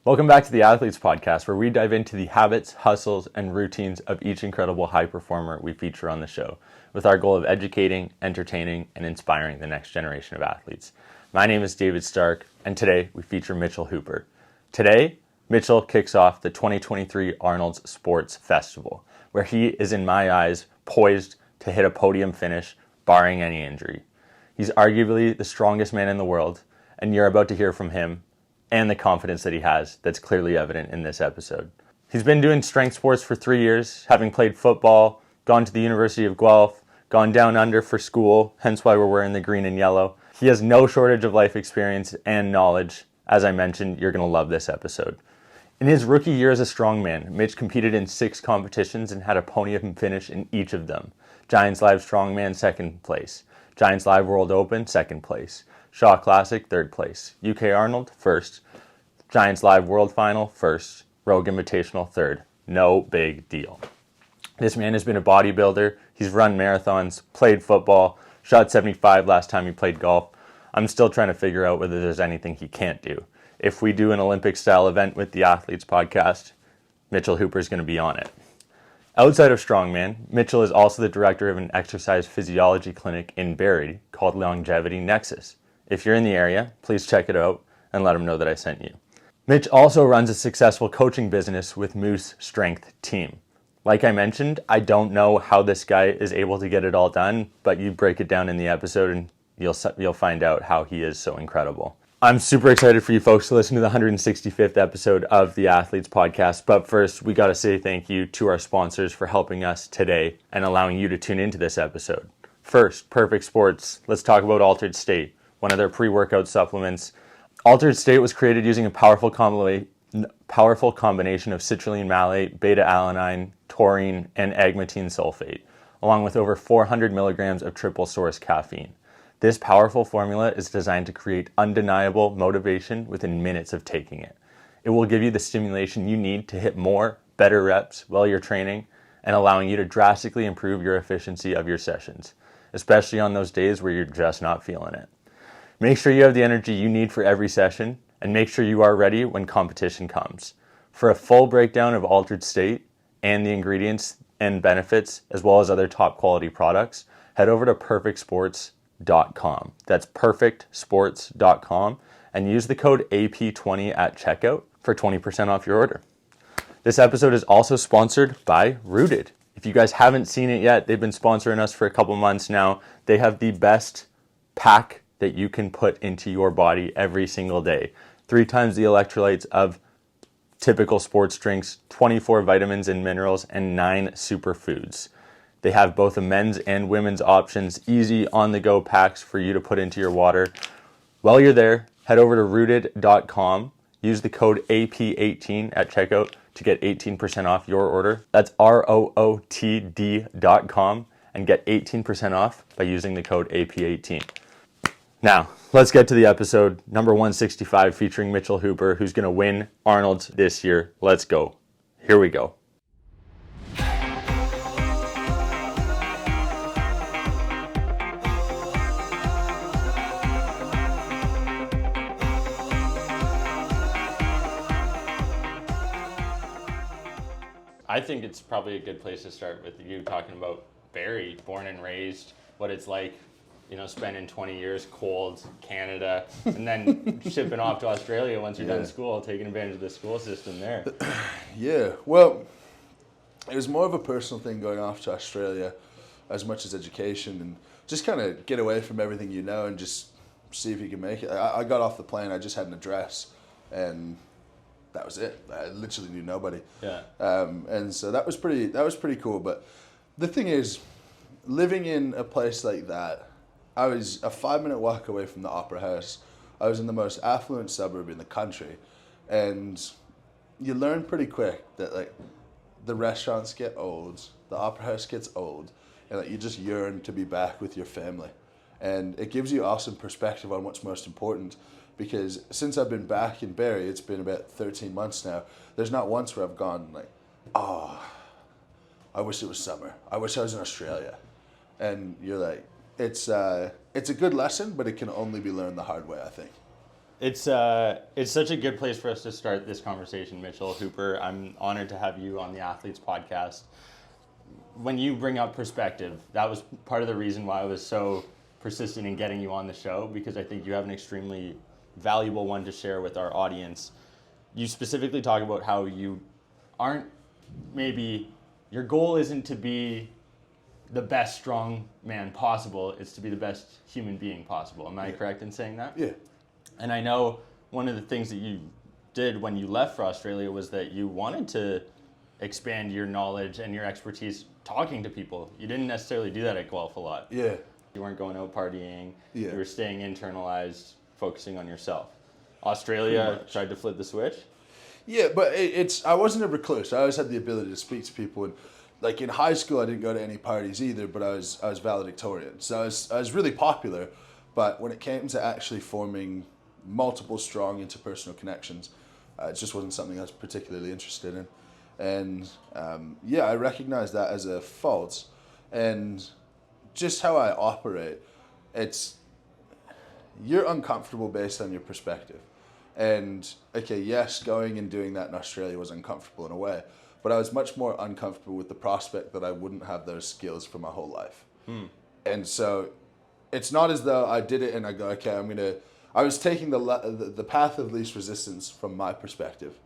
Welcome back to the Athletes Podcast, where we dive into the habits, hustles, and routines of each incredible high performer we feature on the show, with our goal of educating, entertaining, and inspiring the next generation of athletes. My name is David Stark, and today we feature Mitchell Hooper. Today, Mitchell kicks off the 2023 Arnold Sports Festival, where he is, in my eyes, poised to hit a podium finish, barring any injury. He's arguably the strongest man in the world, and you're about to hear from him and the confidence that he has that's clearly evident in this episode. He's been doing strength sports for 3 years, having played football, gone to the University of Guelph, gone down under for school, hence why we're wearing the green and yellow. He has no shortage of life experience and knowledge. As I mentioned, you're going to love this episode. In his rookie year as a strongman, Mitch competed in 6 competitions and had a podium finish in each of them. Giants Live Strongman, 2nd place. Giants Live World Open, 2nd place. Shaw Classic, 3rd place. UK Arnold, 1st. Giants Live World Final, 1st. Rogue Invitational, 3rd. No big deal. This man has been a bodybuilder. He's run marathons, played football, shot 75 last time he played golf. I'm still trying to figure out whether there's anything he can't do. If we do an Olympic-style event with the Athletes Podcast, Mitchell Hooper is going to be on it. Outside of strongman, Mitchell is also the director of an exercise physiology clinic in Barrie called Longevity Nexus. If you're in the area, please check it out and let him know that I sent you. Mitch also runs a successful coaching business with Moose Strength Team. Like I mentioned, I don't know how this guy is able to get it all done, but you break it down in the episode and you'll find out how he is so incredible. I'm super excited for you folks to listen to the 165th episode of the Athletes Podcast. But first, we got to say thank you to our sponsors for helping us today and allowing you to tune into this episode. First, Perfect Sports. Let's talk about Altered State, one of their pre-workout supplements. Altered State was created using a powerful combination of citrulline malate, beta-alanine, taurine, and agmatine sulfate, along with over 400 milligrams of triple source caffeine. This powerful formula is designed to create undeniable motivation within minutes of taking it. It will give you the stimulation you need to hit more, better reps while you're training, and allowing you to drastically improve your efficiency of your sessions, especially on those days where you're just not feeling it. Make sure you have the energy you need for every session, and make sure you are ready when competition comes. For a full breakdown of Altered State and the ingredients and benefits, as well as other top quality products, head over to perfectsports.com. That's perfectsports.com, and use the code AP20 at checkout for 20% off your order. This episode is also sponsored by Rooted. If you guys haven't seen it yet, they've been sponsoring us for a couple months now. They have the best pack that you can put into your body every single day. 3 times the electrolytes of typical sports drinks, 24 vitamins and minerals, and 9 superfoods. They have both a men's and women's options, easy on-the-go packs for you to put into your water. While you're there, head over to rooted.com, use the code AP18 at checkout to get 18% off your order. That's ROOTD.com, and get 18% off by using the code AP18. Now, let's get to the episode, number 165, featuring Mitchell Hooper, who's going to win Arnold this year. Let's go. Here we go. I think it's probably a good place to start with you talking about Barrie, born and raised, what it's like, spending 20 years cold, Canada, and then shipping off to Australia once you're done school, taking advantage of the school system there. Yeah, well, it was more of a personal thing going off to Australia as much as education, and just kind of get away from everything and just see if you can make it. I got off the plane, I just had an address, and that was it. I literally knew nobody. Yeah. And so that was pretty cool. But the thing is, living in a place like that, I was a 5-minute walk away from the Opera House. I was in the most affluent suburb in the country, and you learn pretty quick that the restaurants get old, the Opera House gets old, and you just yearn to be back with your family. And it gives you awesome perspective on what's most important, because since I've been back in Barrie, it's been about 13 months now, there's not once where I've gone I wish it was summer. I wish I was in Australia. And you're like, it's a good lesson, but it can only be learned the hard way, I think. It's such a good place for us to start this conversation, Mitchell Hooper. I'm honored to have you on the Athletes Podcast. When you bring up perspective, that was part of the reason why I was so persistent in getting you on the show, because I think you have an extremely valuable one to share with our audience. You specifically talk about how you aren't, maybe your goal isn't to be the best strong man possible, it's to be the best human being possible. Am I correct in saying that? Yeah. And I know one of the things that you did when you left for Australia was that you wanted to expand your knowledge and your expertise talking to people. You didn't necessarily do that at Guelph a lot. Yeah. You weren't going out partying. Yeah. You were staying internalized, focusing on yourself. Australia tried to flip the switch. Yeah, but I wasn't a recluse. I always had the ability to speak to people, and like in high school, I didn't go to any parties either. But I was valedictorian, so I was really popular. But when it came to actually forming multiple strong interpersonal connections, it just wasn't something I was particularly interested in. And I recognize that as a fault, and just how I operate, you're uncomfortable based on your perspective. And okay, yes, going and doing that in Australia was uncomfortable in a way, but I was much more uncomfortable with the prospect that I wouldn't have those skills for my whole life. And so it's not as though I did it and I go, okay, I was taking the path of least resistance from my perspective.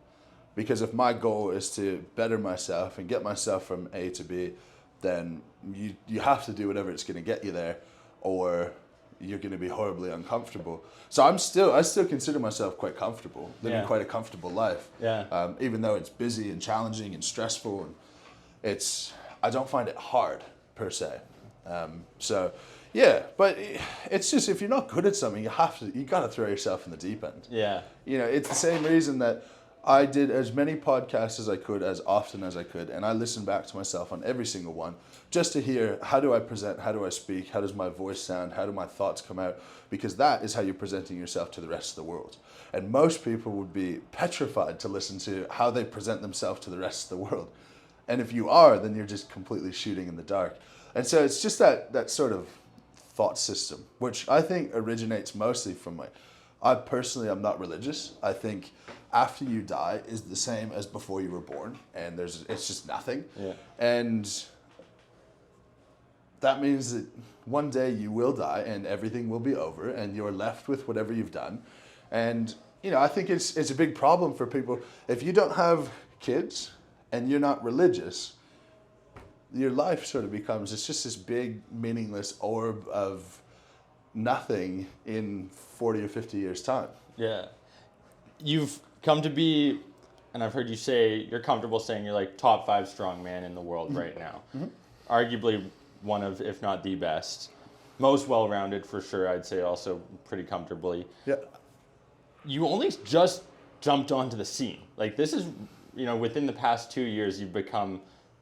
Because if my goal is to better myself and get myself from A to B, then you have to do whatever it's going to get you there, or you're going to be horribly uncomfortable. So I still consider myself quite comfortable, living quite a comfortable life. Yeah. Even though it's busy and challenging and stressful, and I don't find it hard per se. But it's just, if you're not good at something, you got to throw yourself in the deep end. Yeah. It's the same reason that I did as many podcasts as I could, as often as I could, and I listened back to myself on every single one, just to hear, how do I present, how do I speak, how does my voice sound, how do my thoughts come out, because that is how you're presenting yourself to the rest of the world. And most people would be petrified to listen to how they present themselves to the rest of the world. And if you are, then you're just completely shooting in the dark. And so it's just that sort of thought system, which I think originates mostly from I personally am not religious. I think after you die is the same as before you were born, and it's just nothing. Yeah. And that means that one day you will die and everything will be over and you're left with whatever you've done. And I think it's a big problem for people. If you don't have kids and you're not religious, your life sort of becomes, it's just this big meaningless orb of nothing in 40 or 50 years time. Yeah. You've come to be, and I've heard you say, you're comfortable saying you're like top 5 strongman in the world right now. Mm-hmm. Arguably one of, if not the best. Most well-rounded for sure, I'd say, also pretty comfortably. Yeah. You only just jumped onto the scene. Like, this is, within the past 2 years, you've become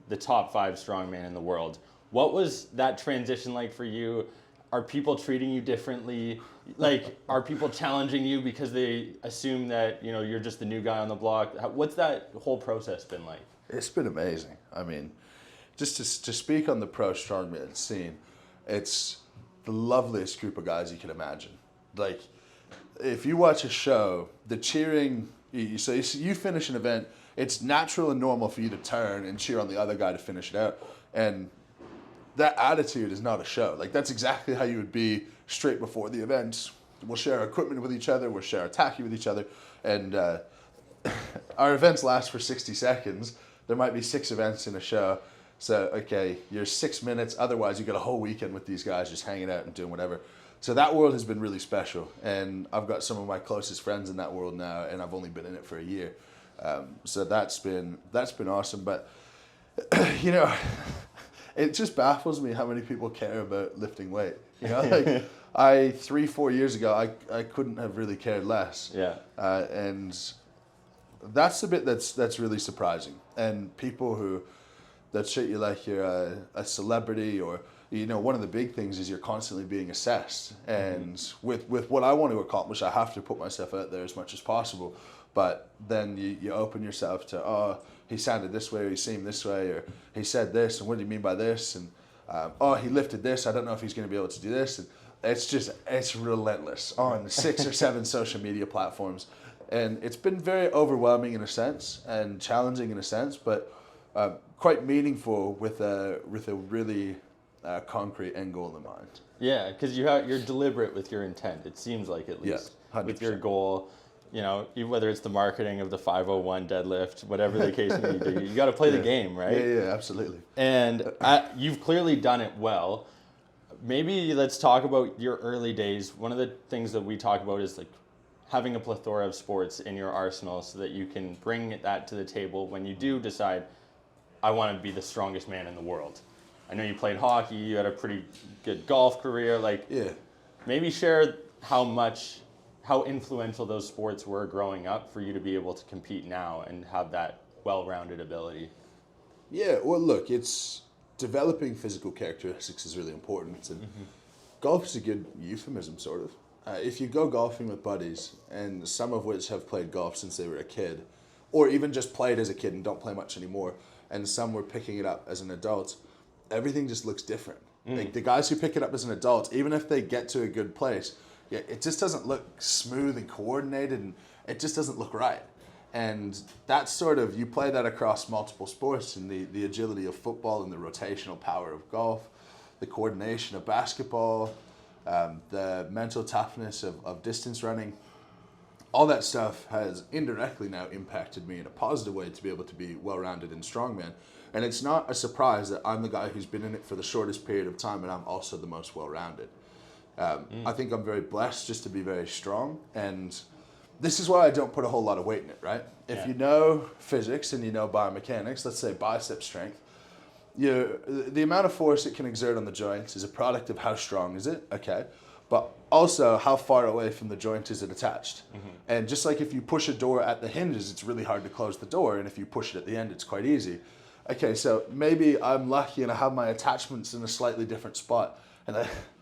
the top 5 strongman in the world. What was that transition like for you? Are people treating you differently? Like, are people challenging you because they assume that, you're just the new guy on the block? What's that whole process been like? It's been amazing. I mean, just to speak on the pro strongman scene, it's the loveliest group of guys you can imagine. Like, if you watch a show, the cheering, so you finish an event, it's natural and normal for you to turn and cheer on the other guy to finish it out. And that attitude is not a show. Like, that's exactly how you would be straight before the event. We'll share equipment with each other. We'll share attack with each other. And our events last for 60 seconds. There might be 6 events in a show. So, okay, you're 6 minutes. Otherwise, you get a whole weekend with these guys just hanging out and doing whatever. So that world has been really special. And I've got some of my closest friends in that world now, and I've only been in it for a year. So that's been awesome. But, it just baffles me how many people care about lifting weight. Like 3-4 years ago, I couldn't have really cared less. Yeah. And that's the bit that's really surprising. And people that treat you like you're a celebrity, or one of the big things is you're constantly being assessed. And with what I want to accomplish, I have to put myself out there as much as possible. But then you open yourself to, he sounded this way, or he seemed this way, or he said this, and what do you mean by this? And, he lifted this, I don't know if he's going to be able to do this. And it's relentless on 6 or 7 social media platforms, and it's been very overwhelming in a sense and challenging in a sense, but quite meaningful with a really concrete end goal in mind. Yeah, because you're deliberate with your intent. It seems like, at least, Yeah, with your goal. You know, whether it's the marketing of the 501 deadlift, whatever the case may be, you got to play the game, right? Yeah, absolutely. And you've clearly done it well. Maybe let's talk about your early days. One of the things that we talk about is like having a plethora of sports in your arsenal so that you can bring that to the table when you do decide, I want to be the strongest man in the world. I know you played hockey, you had a pretty good golf career. Like, Yeah. maybe share how influential those sports were growing up for you to be able to compete now and have that well-rounded ability. Yeah, well, look, it's developing physical characteristics is really important, and golf is a good euphemism, sort of. If you go golfing with buddies, and some of which have played golf since they were a kid, or even just played as a kid and don't play much anymore, and some were picking it up as an adult, everything just looks different. Like the guys who pick it up as an adult, even if they get to a good place, it just doesn't look smooth and coordinated, and it just doesn't look right. And that's sort of, you play that across multiple sports, and the agility of football and the rotational power of golf, the coordination of basketball, the mental toughness of distance running. All that stuff has indirectly now impacted me in a positive way to be able to be well-rounded in strongman. And it's not a surprise that I'm the guy who's been in it for the shortest period of time, and I'm also the most well-rounded. I think I'm very blessed just to be very strong, and this is why I don't put a whole lot of weight in it, right? If you know physics and you know biomechanics, let's say bicep strength, the amount of force it can exert on the joints is a product of how strong is it, okay? But also how far away from the joint is it attached. And just like if you push a door at the hinges, it's really hard to close the door, and if you push it at the end, it's quite easy. Okay, so maybe I'm lucky and I have my attachments in a slightly different spot, and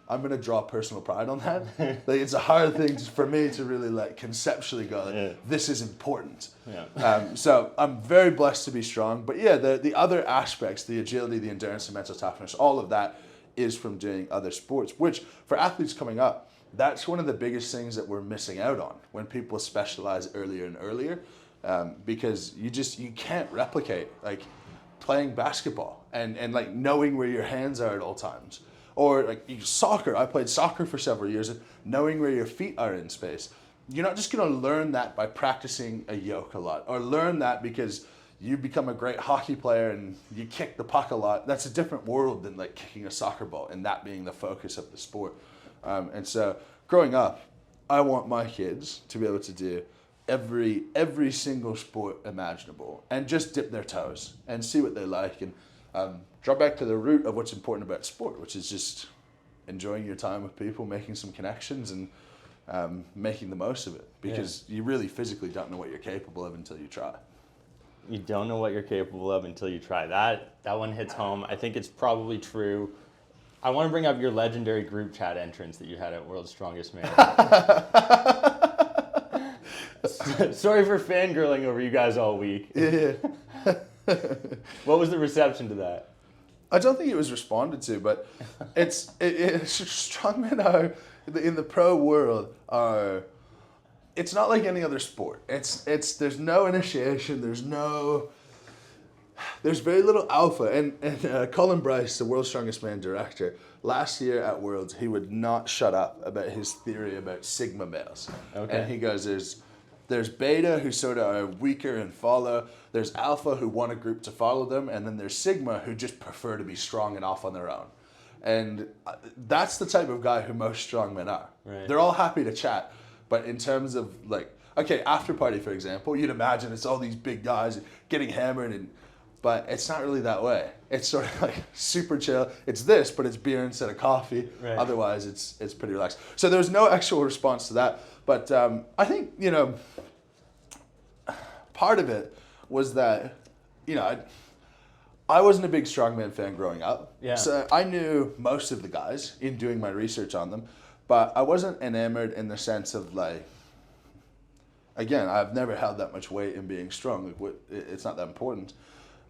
I'm gonna draw personal pride on that. Like, it's a hard thing for me to really like conceptually go, like, this is important. So I'm very blessed to be strong. But yeah, the other aspects, the agility, the endurance, the mental toughness, all of that is from doing other sports, which for athletes coming up, that's one of the biggest things that we're missing out on when people specialize earlier and earlier, because you can't replicate like playing basketball and like knowing where your hands are at all times. Or like soccer, I played soccer for several years, knowing where your feet are in space. You're not just gonna learn that by practicing a yoke a lot, or learn that because you become a great hockey player and you kick the puck a lot. That's a different world than like kicking a soccer ball and that being the focus of the sport. And so growing up, I want my kids to be able to do every single sport imaginable and just dip their toes and see what they like, and draw back to the root of what's important about sport, which is just enjoying your time with people, making some connections, and making the most of it, because you really physically don't know what you're capable of until you try. You don't know what you're capable of until you try. That one hits home. I think it's probably true. I want to bring up your legendary group chat entrance that you had at World's Strongest Man. Sorry for fangirling over you guys all week. Yeah. What was the reception to that? I don't think it was responded to, but it's strongmen are in the pro world are. It's not like any other sport. There's no initiation. There's very little alpha. And Colin Bryce, the World's Strongest Man director, last year at Worlds, he would not shut up about his theory about sigma males. Okay. And he goes, there's beta who sort of are weaker and follow. There's alpha who want a group to follow them. And then there's sigma who just prefer to be strong and off on their own. And that's the type of guy who most strongmen are. Right. They're all happy to chat. But in terms of like, okay, after party, for example, you'd imagine it's all these big guys getting hammered, but it's not really that way. It's sort of like super chill. It's this, but it's beer instead of coffee. Right. Otherwise, it's pretty relaxed. So there was no actual response to that. But I think, part of it was that, I wasn't a big strongman fan growing up. Yeah. So I knew most of the guys in doing my research on them, but I wasn't enamored in the sense of like, again, I've never held that much weight in being strong. Like, it's not that important.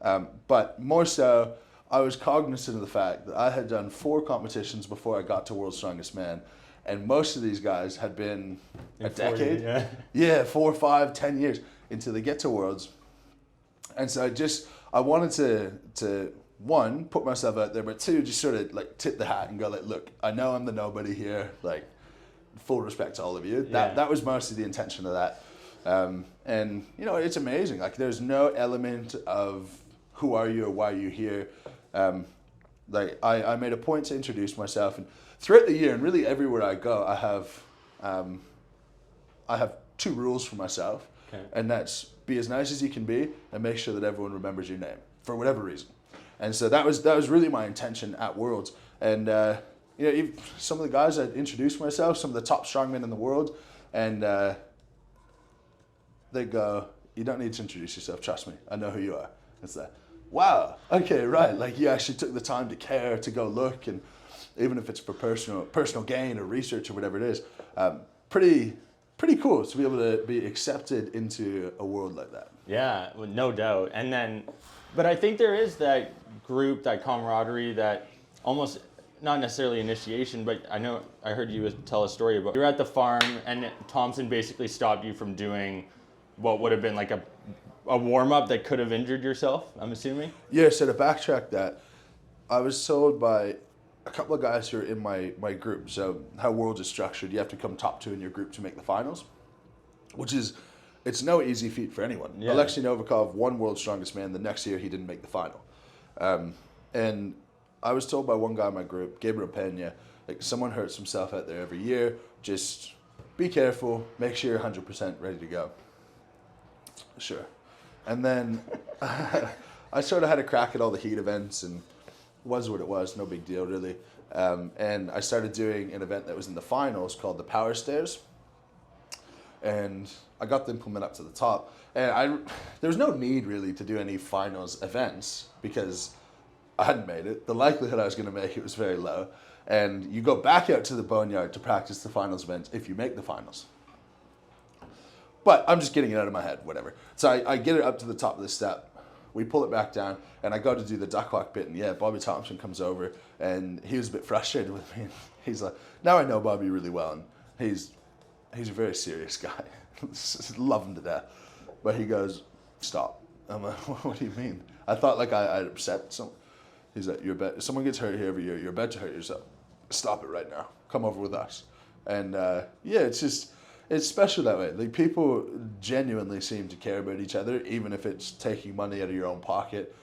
But more so, I was cognizant of the fact that I had done 4 competitions before I got to World's Strongest Man, and most of these guys had been a decade. Yeah, 4, 5, 10 years until they get to Worlds. And so I wanted to one, put myself out there, but 2, just sort of like tip the hat and go like, look, I know I'm the nobody here, like full respect to all of you. That was mostly the intention of that. And you know, it's amazing. Like there's no element of who are you or why are you here. Like I made a point to introduce myself, and throughout the year and really everywhere I go, I have 2 rules for myself, and that's be as nice as you can be and make sure that everyone remembers your name for whatever reason. And so that was really my intention at Worlds. And you know, some of the guys, I introduced myself, some of the top strongmen in the world, and they go, "You don't need to introduce yourself. Trust me, I know who you are." It's like, wow, okay, right. Like you actually took the time to care, to go look, and even if it's for personal gain or research or whatever it is, pretty cool to be able to be accepted into a world like that. Yeah, well, no doubt. And then, but I think there is that group, that camaraderie, that almost not necessarily initiation, but I heard you tell a story about you're at the farm and Thompson basically stopped you from doing what would have been like a warm-up that could have injured yourself, I'm assuming? Yeah, so to backtrack that, I was told by a couple of guys who are in my group. So how Worlds is structured, you have to come top 2 in your group to make the finals, it's no easy feat for anyone. Yeah. Alexei Novikov won World's Strongest Man. The next year he didn't make the final. And I was told by one guy in my group, Gabriel Pena, like someone hurts himself out there every year. Just be careful. Make sure you're 100% ready to go. Sure. And then I sort of had a crack at all the heat events, and it was what it was. No big deal, really. And I started doing an event that was in the finals called the Power Stairs. And I got the implement up to the top. And there was no need, really, to do any finals events because I hadn't made it. The likelihood I was going to make it was very low. And you go back out to the boneyard to practice the finals events if you make the finals. But I'm just getting it out of my head, whatever. So I get it up to the top of the step. We pull it back down, and I go to do the duck walk bit, and yeah, Bobby Thompson comes over, and he was a bit frustrated with me. He's like, now I know Bobby really well, and he's a very serious guy. Love him to death. But he goes, stop. I'm like, what do you mean? I thought like I upset someone. He's like, someone gets hurt here every year. You're about to hurt yourself. Stop it right now. Come over with us. And yeah, it's special that way. Like people genuinely seem to care about each other, even if it's taking money out of your own pocket,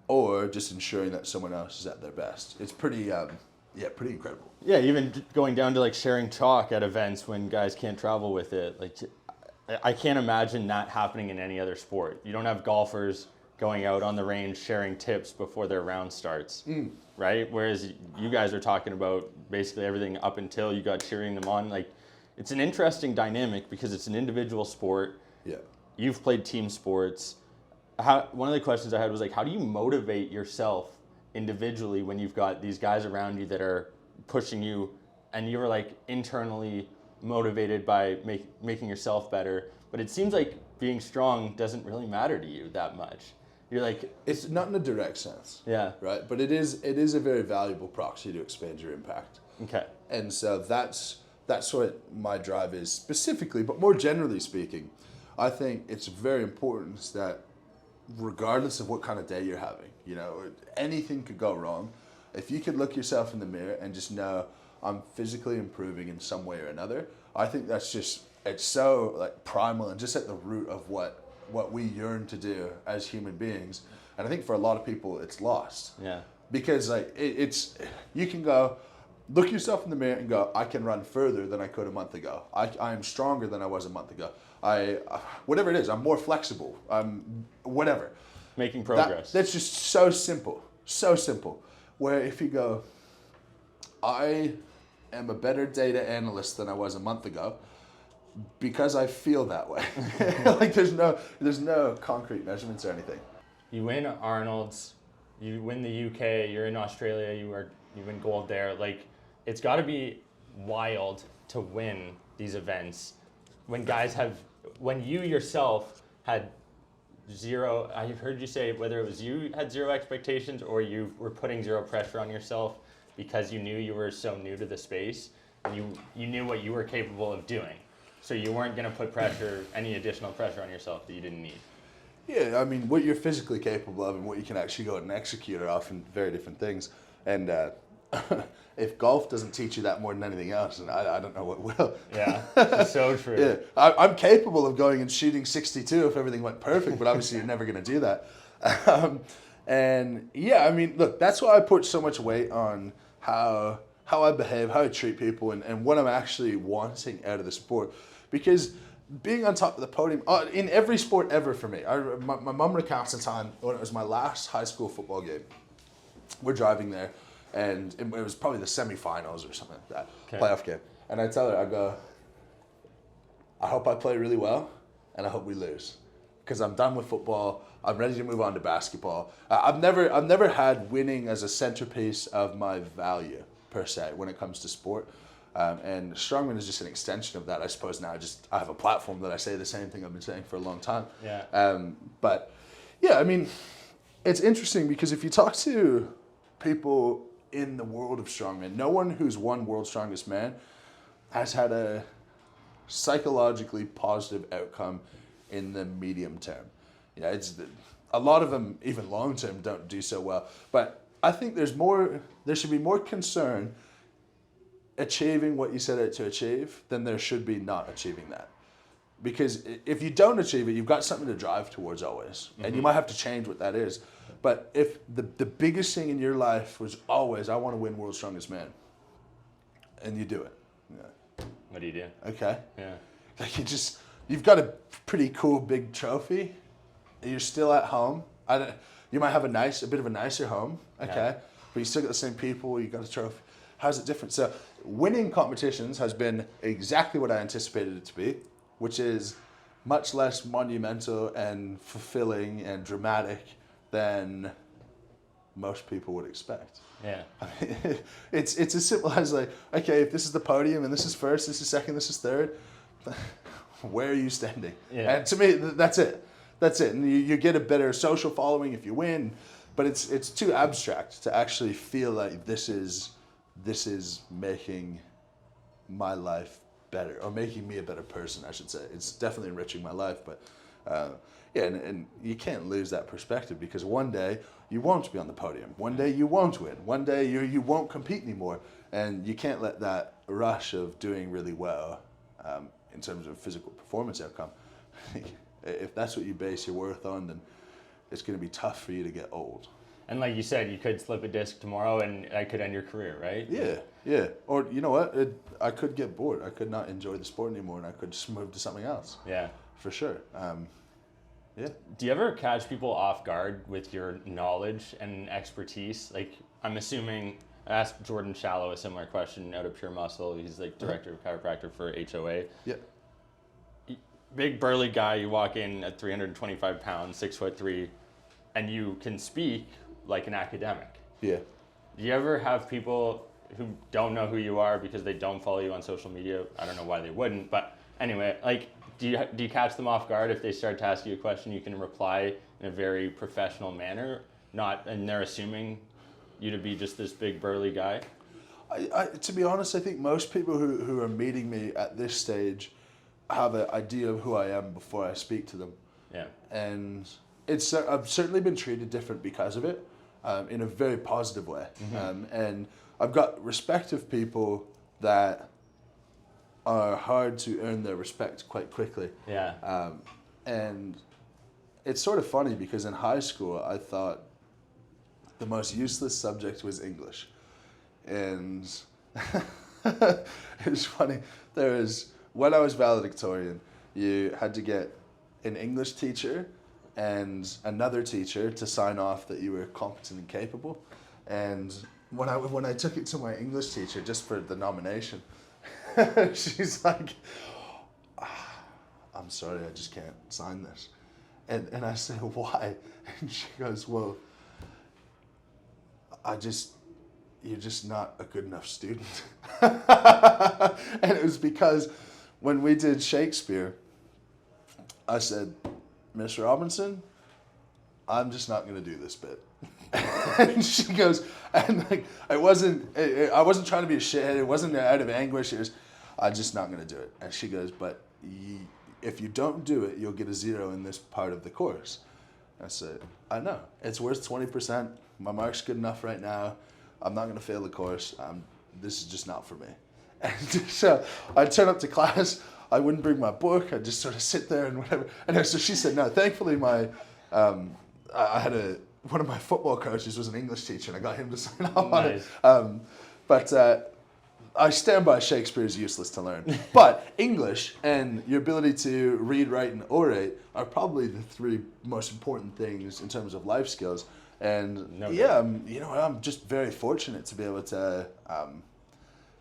or just ensuring that someone else is at their best. It's pretty incredible. Yeah, even going down to like sharing chalk at events when guys can't travel with it. Like, I can't imagine that happening in any other sport. You don't have golfers going out on the range sharing tips before their round starts, right? Whereas you guys are talking about basically everything up until you got cheering them on. Like, it's an interesting dynamic because it's an individual sport. Yeah. You've played team sports. One of the questions I had was like, how do you motivate yourself individually when you've got these guys around you that are pushing you and you're like internally motivated by making yourself better? But it seems like being strong doesn't really matter to you that much. You're like, it's not in a direct sense. Yeah. Right. But it is a very valuable proxy to expand your impact. Okay. And so that's what my drive is specifically, but more generally speaking, I think it's very important that regardless of what kind of day you're having, you know, anything could go wrong. If you could look yourself in the mirror and just know I'm physically improving in some way or another, I think that's just, it's so like primal and just at the root of what we yearn to do as human beings. And I think for a lot of people it's lost. Yeah. Because like it's you can go look yourself in the mirror and go, I can run further than I could a month ago. I am stronger than I was a month ago. Whatever it is, I'm more flexible. I'm whatever. Making progress. That's just so simple. So simple. Where if you go, I am a better data analyst than I was a month ago because I feel that way. Like there's no concrete measurements or anything. You win Arnold's, you win the UK, you're in Australia, you win gold there. Like, it's got to be wild to win these events when you yourself had zero, I heard you say whether it was you had zero expectations or you were putting zero pressure on yourself because you knew you were so new to the space and you knew what you were capable of doing. So you weren't going to put any additional pressure on yourself that you didn't need. Yeah, I mean, what you're physically capable of and what you can actually go out and execute are often very different things. And if golf doesn't teach you that more than anything else, then I don't know what will. Yeah, it's so true. Yeah, I'm capable of going and shooting 62 if everything went perfect, but obviously you're never going to do that. And yeah, I mean, look, that's why I put so much weight on how I behave, how I treat people, and what I'm actually wanting out of the sport. Because being on top of the podium, in every sport ever for me, my mum recounts a time when it was my last high school football game. We're driving there, and it was probably the semifinals or something like that, playoff game. And I tell her, I go, I hope I play really well, and I hope we lose. Because I'm done with football. I'm ready to move on to basketball. I've never had winning as a centerpiece of my value, per se, when it comes to sport. And strongman is just an extension of that, I suppose. Now I have a platform that I say the same thing I've been saying for a long time. Yeah. But yeah, I mean, it's interesting because if you talk to people in the world of strongman, no one who's won World's Strongest Man has had a psychologically positive outcome in the medium term. Yeah, a lot of them, even long term, don't do so well. But I think there should be more concern achieving what you set out to achieve than there should be not achieving that. Because if you don't achieve it, you've got something to drive towards always. And you might have to change what that is. But if the biggest thing in your life was always, I want to win World's Strongest Man, and you do it. Yeah. What do you do? Okay. Yeah. Like you've got a pretty cool big trophy. You're still at home. You might have a bit of a nicer home. Okay. Yeah. But you still got the same people. You got a trophy. How's it different? So winning competitions has been exactly what I anticipated it to be, which is much less monumental and fulfilling and dramatic than most people would expect. Yeah. I mean, it's as simple as like, okay, if this is the podium and this is first, this is second, this is third, where are you standing? Yeah. And to me, that's it. That's it. And you get a better social following if you win, but it's too abstract to actually feel like this is making my life better, or making me a better person, I should say. It's definitely enriching my life, but yeah, and you can't lose that perspective, because one day you won't be on the podium. One day you won't win. One day you won't compete anymore, and you can't let that rush of doing really well in terms of physical performance outcome, if that's what you base your worth on, then it's going to be tough for you to get old. And like you said, you could slip a disc tomorrow and I could end your career, right? Yeah. Or you know what? I could get bored. I could not enjoy the sport anymore, and I could just move to something else. Yeah. For sure. Yeah. Do you ever catch people off guard with your knowledge and expertise? Like, I'm assuming, I asked Jordan Shallow a similar question out of Pure Muscle. He's like director of chiropractor for HOA. Yeah. Big burly guy, you walk in at 325 pounds, 6'3", and you can speak like an academic. Yeah. Do you ever have people who don't know who you are because they don't follow you on social media? I don't know why they wouldn't, but anyway, like, do you catch them off guard if they start to ask you a question? You can reply in a very professional manner, and they're assuming you to be just this big burly guy? To be honest, I think most people who are meeting me at this stage have an idea of who I am before I speak to them. Yeah. And I've certainly been treated different because of it, in a very positive way. Mm-hmm. And I've got respect of people that are hard to earn their respect quite quickly. Yeah. And it's sort of funny because in high school, I thought the most useless subject was English. And it's funny, when I was valedictorian, you had to get an English teacher and another teacher to sign off that you were competent and capable. And when I took it to my English teacher just for the nomination, she's like, I'm sorry, I just can't sign this. And I said, why? And she goes, well, you're just not a good enough student. And it was because when we did Shakespeare, I said, Miss Robinson, I'm just not going to do this bit. And she goes, and like, I wasn't trying to be a shithead. It wasn't out of anguish. It was, I'm just not going to do it. And she goes, but if you don't do it, you'll get a 0 in this part of the course. I said, I know. It's worth 20%. My mark's good enough right now. I'm not going to fail the course. This is just not for me. And so I'd turn up to class. I wouldn't bring my book. I'd just sort of sit there and whatever. And so she said, no, thankfully I had one of my football coaches was an English teacher, and I got him to sign off on it. But I stand by Shakespeare is useless to learn. But English and your ability to read, write, and orate are probably the 3 most important things in terms of life skills. And I'm just very fortunate to be able to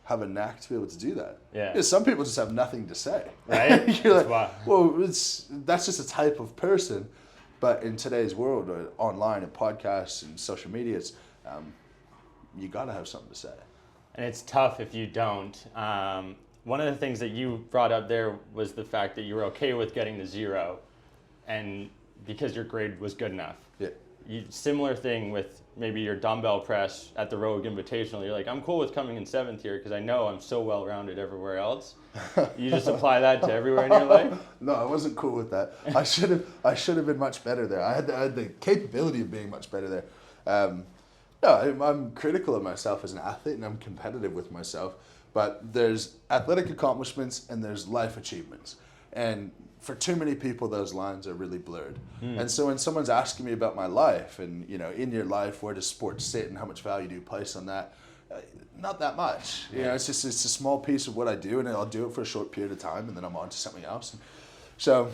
have a knack to be able to do that. Yeah. Because some people just have nothing to say. Right? You're like, well, that's just a type of person. But in today's world, online and podcasts and social media, it's, you got to have something to say. And it's tough if you don't. One of the things that you brought up there was the fact that you were okay with getting the 0, and because your grade was good enough. Yeah. Similar thing with maybe your dumbbell press at the Rogue Invitational. You're like, I'm cool with coming in 7th here because I know I'm so well-rounded everywhere else. You just apply that to everywhere in your life? No, I wasn't cool with that. I should have been much better there. I had the capability of being much better there. I'm critical of myself as an athlete, and I'm competitive with myself. But there's athletic accomplishments and there's life achievements. And for too many people, those lines are really blurred. And so when someone's asking me about my life and, in your life, where does sports sit and how much value do you place on that? Not that much. It's a small piece of what I do, and I'll do it for a short period of time, and then I'm on to something else. So,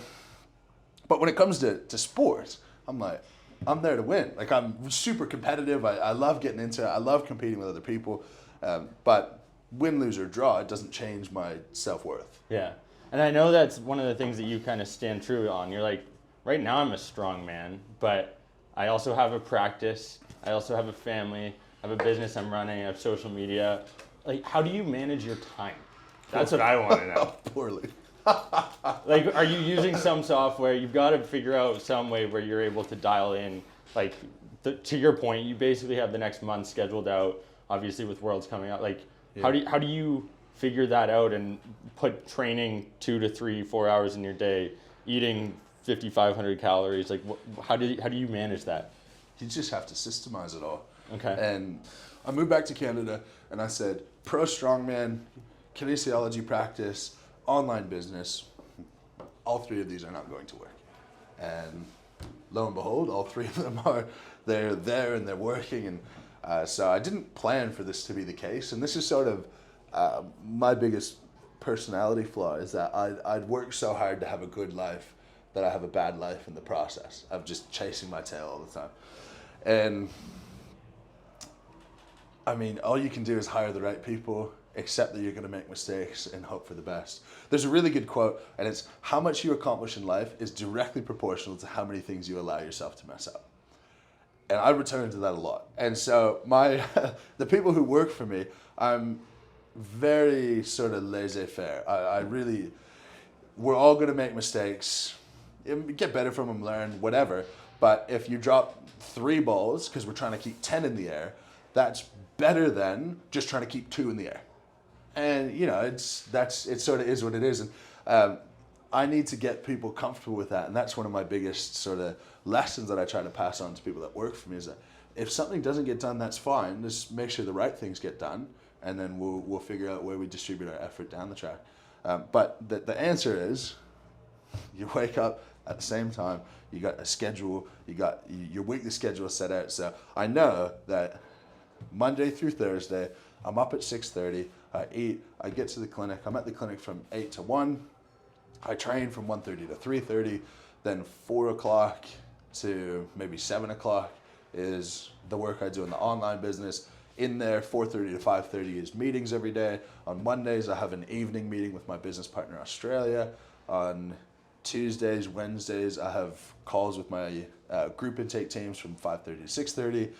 but when it comes to sports, I'm like, I'm there to win. Like, I'm super competitive. I love getting into it. I love competing with other people. But win, lose, or draw, it doesn't change my self-worth. Yeah. And I know that's one of the things that you kind of stand true on. You're like, right now I'm a strongman, but I also have a practice. I also have a family. I have a business I'm running. I have social media. Like, how do you manage your time? That's what I want to know. Poorly. Like, are you using some software? You've got to figure out some way where you're able to dial in. Like, to your point, you basically have the next month scheduled out, obviously with Worlds coming out. Like, how do you figure that out and put training 2 to 3, 4 hours in your day, eating 5,500 calories? Like, how do you manage that? You just have to systemize it all. Okay. And I moved back to Canada, and I said, pro strongman, kinesiology practice, online business, all 3 of these are not going to work. And lo and behold, all 3 of them they're there and they're working. And so I didn't plan for this to be the case. And this is sort of my biggest personality flaw, is that I'd work so hard to have a good life that I have a bad life in the process of just chasing my tail all the time. And I mean, all you can do is hire the right people, accept that you're going to make mistakes, and hope for the best. There's a really good quote, and it's, how much you accomplish in life is directly proportional to how many things you allow yourself to mess up. And I return to that a lot. And so the people who work for me, I'm very sort of laissez-faire. We're all going to make mistakes, get better from them, learn, whatever. But if you drop 3 balls, because we're trying to keep 10 in the air, that's better than just trying to keep 2 in the air. And it sort of is what it is. And I need to get people comfortable with that. And that's one of my biggest sort of lessons that I try to pass on to people that work for me, is that if something doesn't get done, that's fine. Just make sure the right things get done, and then we'll figure out where we distribute our effort down the track. But the answer is, you wake up at the same time, you got a schedule, you got your weekly schedule set out. So I know that Monday through Thursday, I'm up at 6:30, I eat, I get to the clinic, I'm at the clinic from 8 to 1, I train from 1:30 to 3:30, then 4 o'clock to maybe 7 o'clock is the work I do in the online business. In there, 4:30 to 5:30 is meetings every day. On Mondays, I have an evening meeting with my business partner in Australia. On Tuesdays, Wednesdays, I have calls with my group intake teams from 5:30 to 6:30.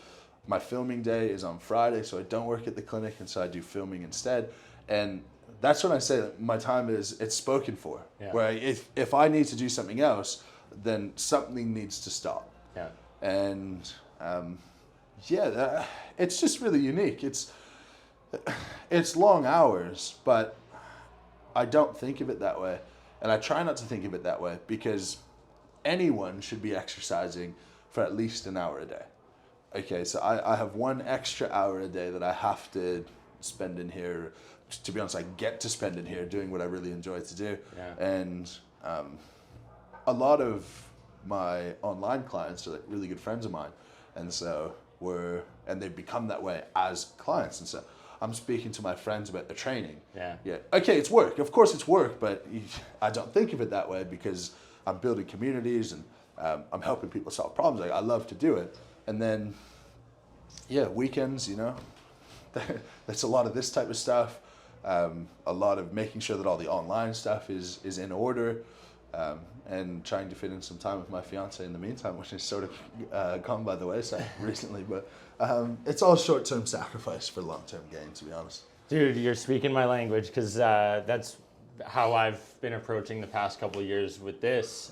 My filming day is on Friday, so I don't work at the clinic, and so I do filming instead. And that's when I say that my time it's spoken for. Yeah. Where if I need to do something else, then something needs to stop. Yeah. And it's just really unique. It's long hours, but I don't think of it that way. And I try not to think of it that way because anyone should be exercising for at least an hour a day. Okay, so I have 1 extra hour a day that I have to spend in here. To be honest, I get to spend in here doing what I really enjoy to do. Yeah. And a lot of my online clients are like really good friends of mine. And so they've become that way as clients. And so I'm speaking to my friends about the training. Yeah. Okay, it's work. Of course it's work, but I don't think of it that way because I'm building communities and I'm helping people solve problems. Like, I love to do it. And then, weekends, that's a lot of this type of stuff. A lot of making sure that all the online stuff is in order, and trying to fit in some time with my fiance in the meantime, which has sort of gone by the wayside recently. But it's all short-term sacrifice for long-term gain, to be honest. Dude, you're speaking my language, because that's how I've been approaching the past couple of years with this,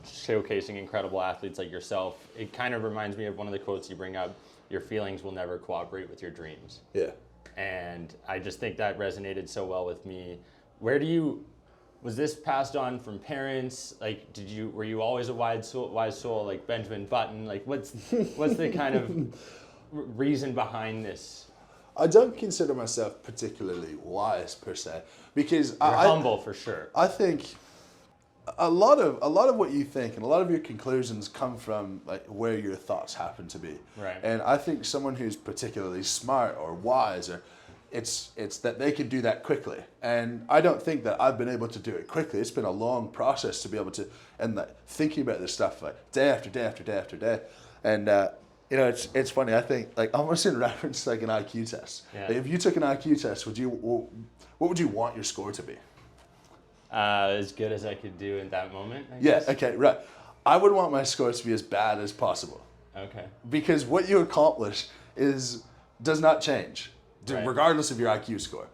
showcasing incredible athletes like yourself. It kind of reminds me of one of the quotes you bring up: your feelings will never cooperate with your dreams. Yeah. And I just think that resonated so well with me. Was this passed on from parents? Like, were you always a wise soul like Benjamin Button? Like, what's the kind of reason behind this? I don't consider myself particularly wise per se, because You're humble for sure. I think a lot of what you think and a lot of your conclusions come from like where your thoughts happen to be. Right. And I think someone who's particularly smart or wise, or it's that they can do that quickly. And I don't think that I've been able to do it quickly. It's been a long process to be able to, and like thinking about this stuff like day after day after day after day. And it's funny. I think like almost in reference to like an IQ test. Yeah. Like, if you took an IQ test, what would you want your score to be? As good as I could do in that moment, I guess. Okay, right. I would want my score to be as bad as possible. Okay. Because what you accomplish does not change, Right. regardless of your IQ score.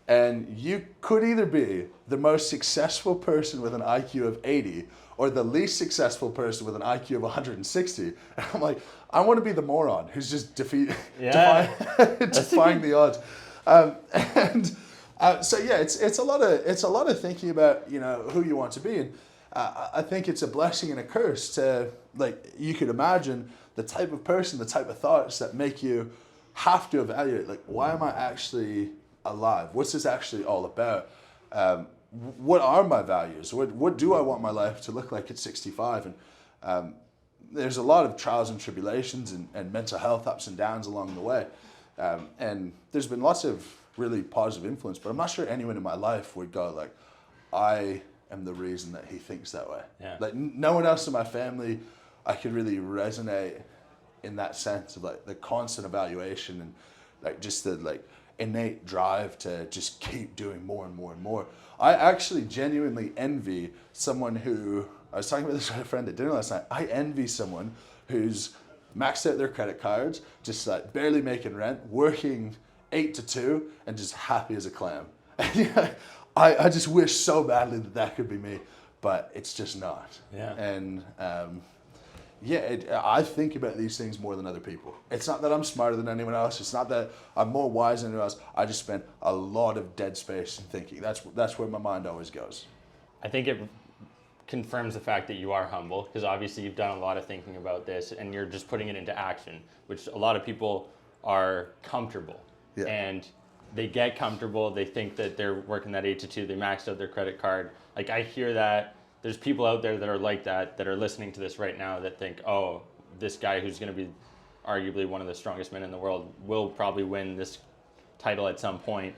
And you could either be the most successful person with an IQ of 80 or the least successful person with an IQ of 160. And I'm like, I want to be the moron who's just defying the odds. It's a lot of thinking about who you want to be, and I think it's a blessing and a curse to, like, you could imagine the type of person, the type of thoughts that make you have to evaluate, like, why am I actually alive? What's this actually all about? What are my values? What do I want my life to look like at 65? And there's a lot of trials and tribulations and mental health ups and downs along the way. And there's been lots of really positive influence, but I'm not sure anyone in my life would go like, I am the reason that he thinks that way. Yeah. Like, no one else in my family I could really resonate in that sense of like the constant evaluation and like just the like innate drive to just keep doing more and more and more. I actually genuinely envy someone who, I was talking about this with a friend at dinner last night, I envy someone who's maxed out their credit cards, just like barely making rent, working 8 to 2, and just happy as a clam. I just wish so badly that could be me, but it's just not. Yeah. And I think about these things more than other people. It's not that I'm smarter than anyone else. It's not that I'm more wise than anyone else. I just spend a lot of dead space thinking. That's where my mind always goes. I think it confirms the fact that you are humble, because obviously you've done a lot of thinking about this and you're just putting it into action, which a lot of people are comfortable. Yeah. And they get comfortable. They think that they're working that 8 to 2. They maxed out their credit card. Like, I hear that. There's people out there that are like that are listening to this right now that think, oh, this guy who's going to be arguably one of the strongest men in the world will probably win this title at some point.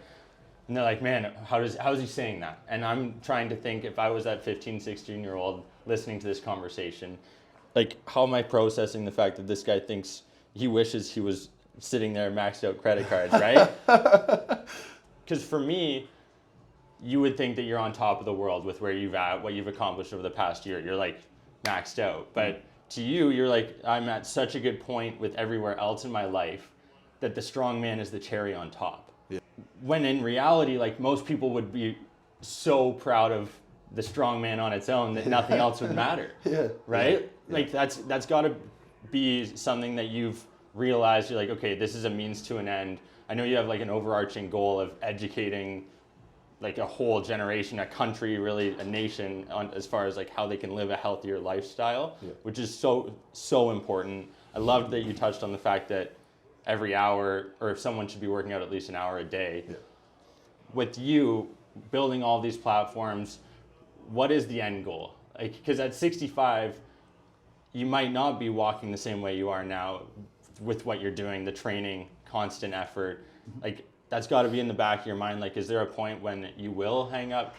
And they're like, man, how is he saying that? And I'm trying to think, if I was that 15, 16-year-old listening to this conversation, like, how am I processing the fact that this guy thinks he wishes he was sitting there maxed out credit cards, right? Because for me, you would think that you're on top of the world with where you've at, what you've accomplished over the past year. You're like maxed out. But to you, you're like, I'm at such a good point with everywhere else in my life that the strongman is the cherry on top. Yeah. When in reality, like, most people would be so proud of the strongman on its own that nothing else would matter. Yeah. Right? Yeah. Like, that's got to be something that you've realized you're like, okay, this is a means to an end? I know you have like an overarching goal of educating like a whole generation, a country, really a nation, on as far as like how they can live a healthier lifestyle, which is so important. I loved that you touched on the fact that every hour, or if someone should be working out at least an hour a day. Yeah. With you building all these platforms, what is the end goal? Like, because at 65, you might not be walking the same way you are now with what you're doing, the training, constant effort. Like, that's got to be in the back of your mind. Like, is there a point when you will hang up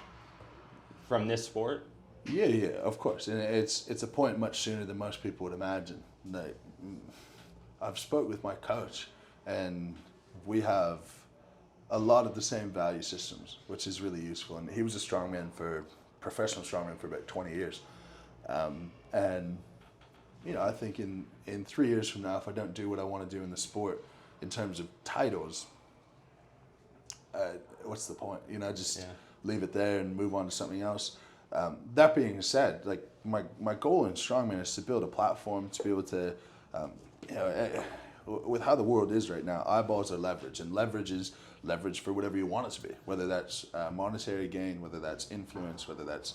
from this sport? Yeah, of course. And it's a point much sooner than most people would imagine. Like, I've spoke with my coach, and we have a lot of the same value systems, which is really useful. And he was a professional strongman for about 20 years. And, you know, I think in 3 years from now, if I don't do what I want to do in the sport in terms of titles, what's the point? You know, just leave it there and move on to something else. That being said, like my goal in strongman is to build a platform to be able to, you know, with how the world is right now, eyeballs are leverage, and leverage is leverage for whatever you want it to be, whether that's monetary gain, whether that's influence, whether that's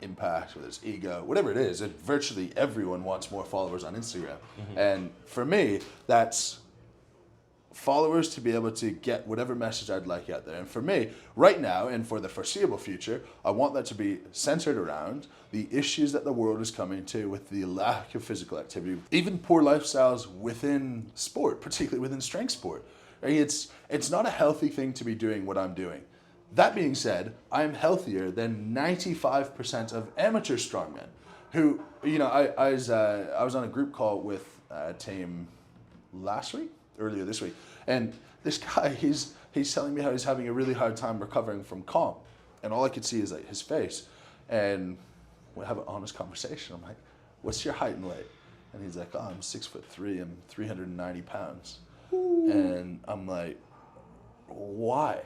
impact, whether it's ego, whatever it is. Virtually everyone wants more followers on Instagram. And for me, that's followers to be able to get whatever message I'd like out there. And for me, right now and for the foreseeable future, I want that to be centered around the issues that the world is coming to with the lack of physical activity, even poor lifestyles within sport, particularly within strength sport. It's not a healthy thing to be doing what I'm doing. That being said, I am healthier than 95% of amateur strongmen who, you know, I was on a group call with a team earlier this week, and this guy, he's telling me how he's having a really hard time recovering from comp, and all I could see is like his face, and we have an honest conversation. I'm like, what's your height and weight? And he's like, oh, I'm 6'3", I'm 390 pounds. Ooh. And I'm like, why?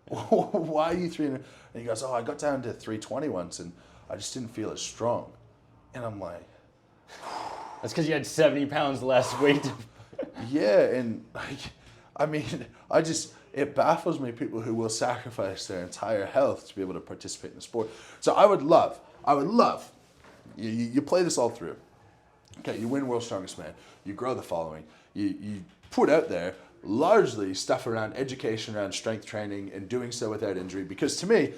Why are you 300? And he goes, oh, I got down to 320 once, and I just didn't feel as strong. And I'm like, that's because you had 70 pounds less weight. Yeah, and I mean, it baffles me, people who will sacrifice their entire health to be able to participate in the sport. So I would love, you play this all through. Okay, you win World's Strongest Man, you grow the following, you put out there largely stuff around education, around strength training, and doing so without injury, because to me,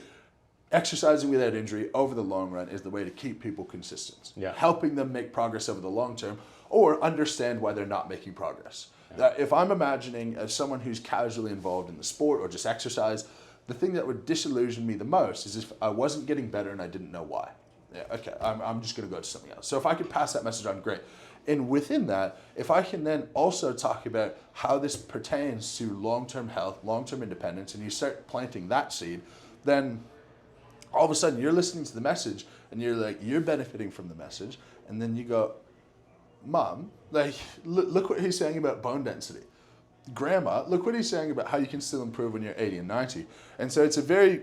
exercising without injury over the long run is the way to keep people consistent. Yeah. Helping them make progress over the long term, or understand why they're not making progress. Yeah. If I'm imagining as someone who's casually involved in the sport or just exercise, the thing that would disillusion me the most is if I wasn't getting better and I didn't know why. Yeah, okay, I'm just gonna go to something else. So if I could pass that message on, great. And within that, if I can then also talk about how this pertains to long-term health, long-term independence, and you start planting that seed, then all of a sudden you're listening to the message and you're benefiting from the message, and then you go, Mom, like, look what he's saying about bone density. Grandma, look what he's saying about how you can still improve when you're 80 and 90. And so it's a very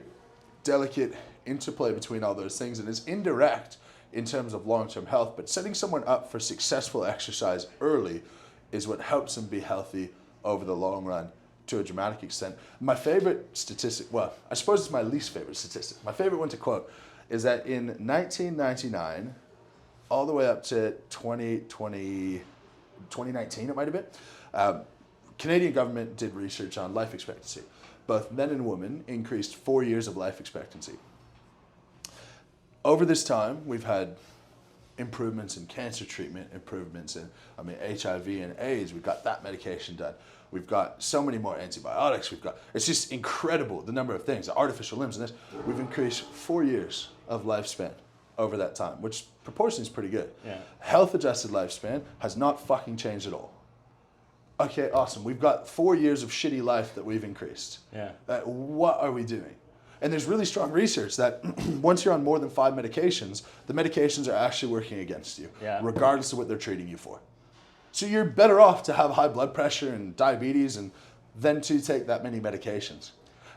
delicate interplay between all those things, and it's indirect in terms of long-term health, but setting someone up for successful exercise early is what helps them be healthy over the long run to a dramatic extent. My favorite statistic, well, I suppose it's my least favorite statistic. My favorite one to quote is that in 1999, all the way up to 2019, it might have been, Canadian government did research on life expectancy. Both men and women increased 4 years of life expectancy. Over this time, we've had improvements in cancer treatment, improvements in, HIV and AIDS. We've got that medication done. We've got so many more antibiotics. It's just incredible, the number of things, the artificial limbs and this. We've increased 4 years of lifespan over that time, which proportion is pretty good. Yeah. Health-adjusted lifespan has not fucking changed at all. Okay, awesome. We've got 4 years of shitty life that we've increased. Yeah. What are we doing? And there's really strong research that once you're on more than 5 medications, the medications are actually working against you, regardless of what they're treating you for. So you're better off to have high blood pressure and diabetes and than to take that many medications.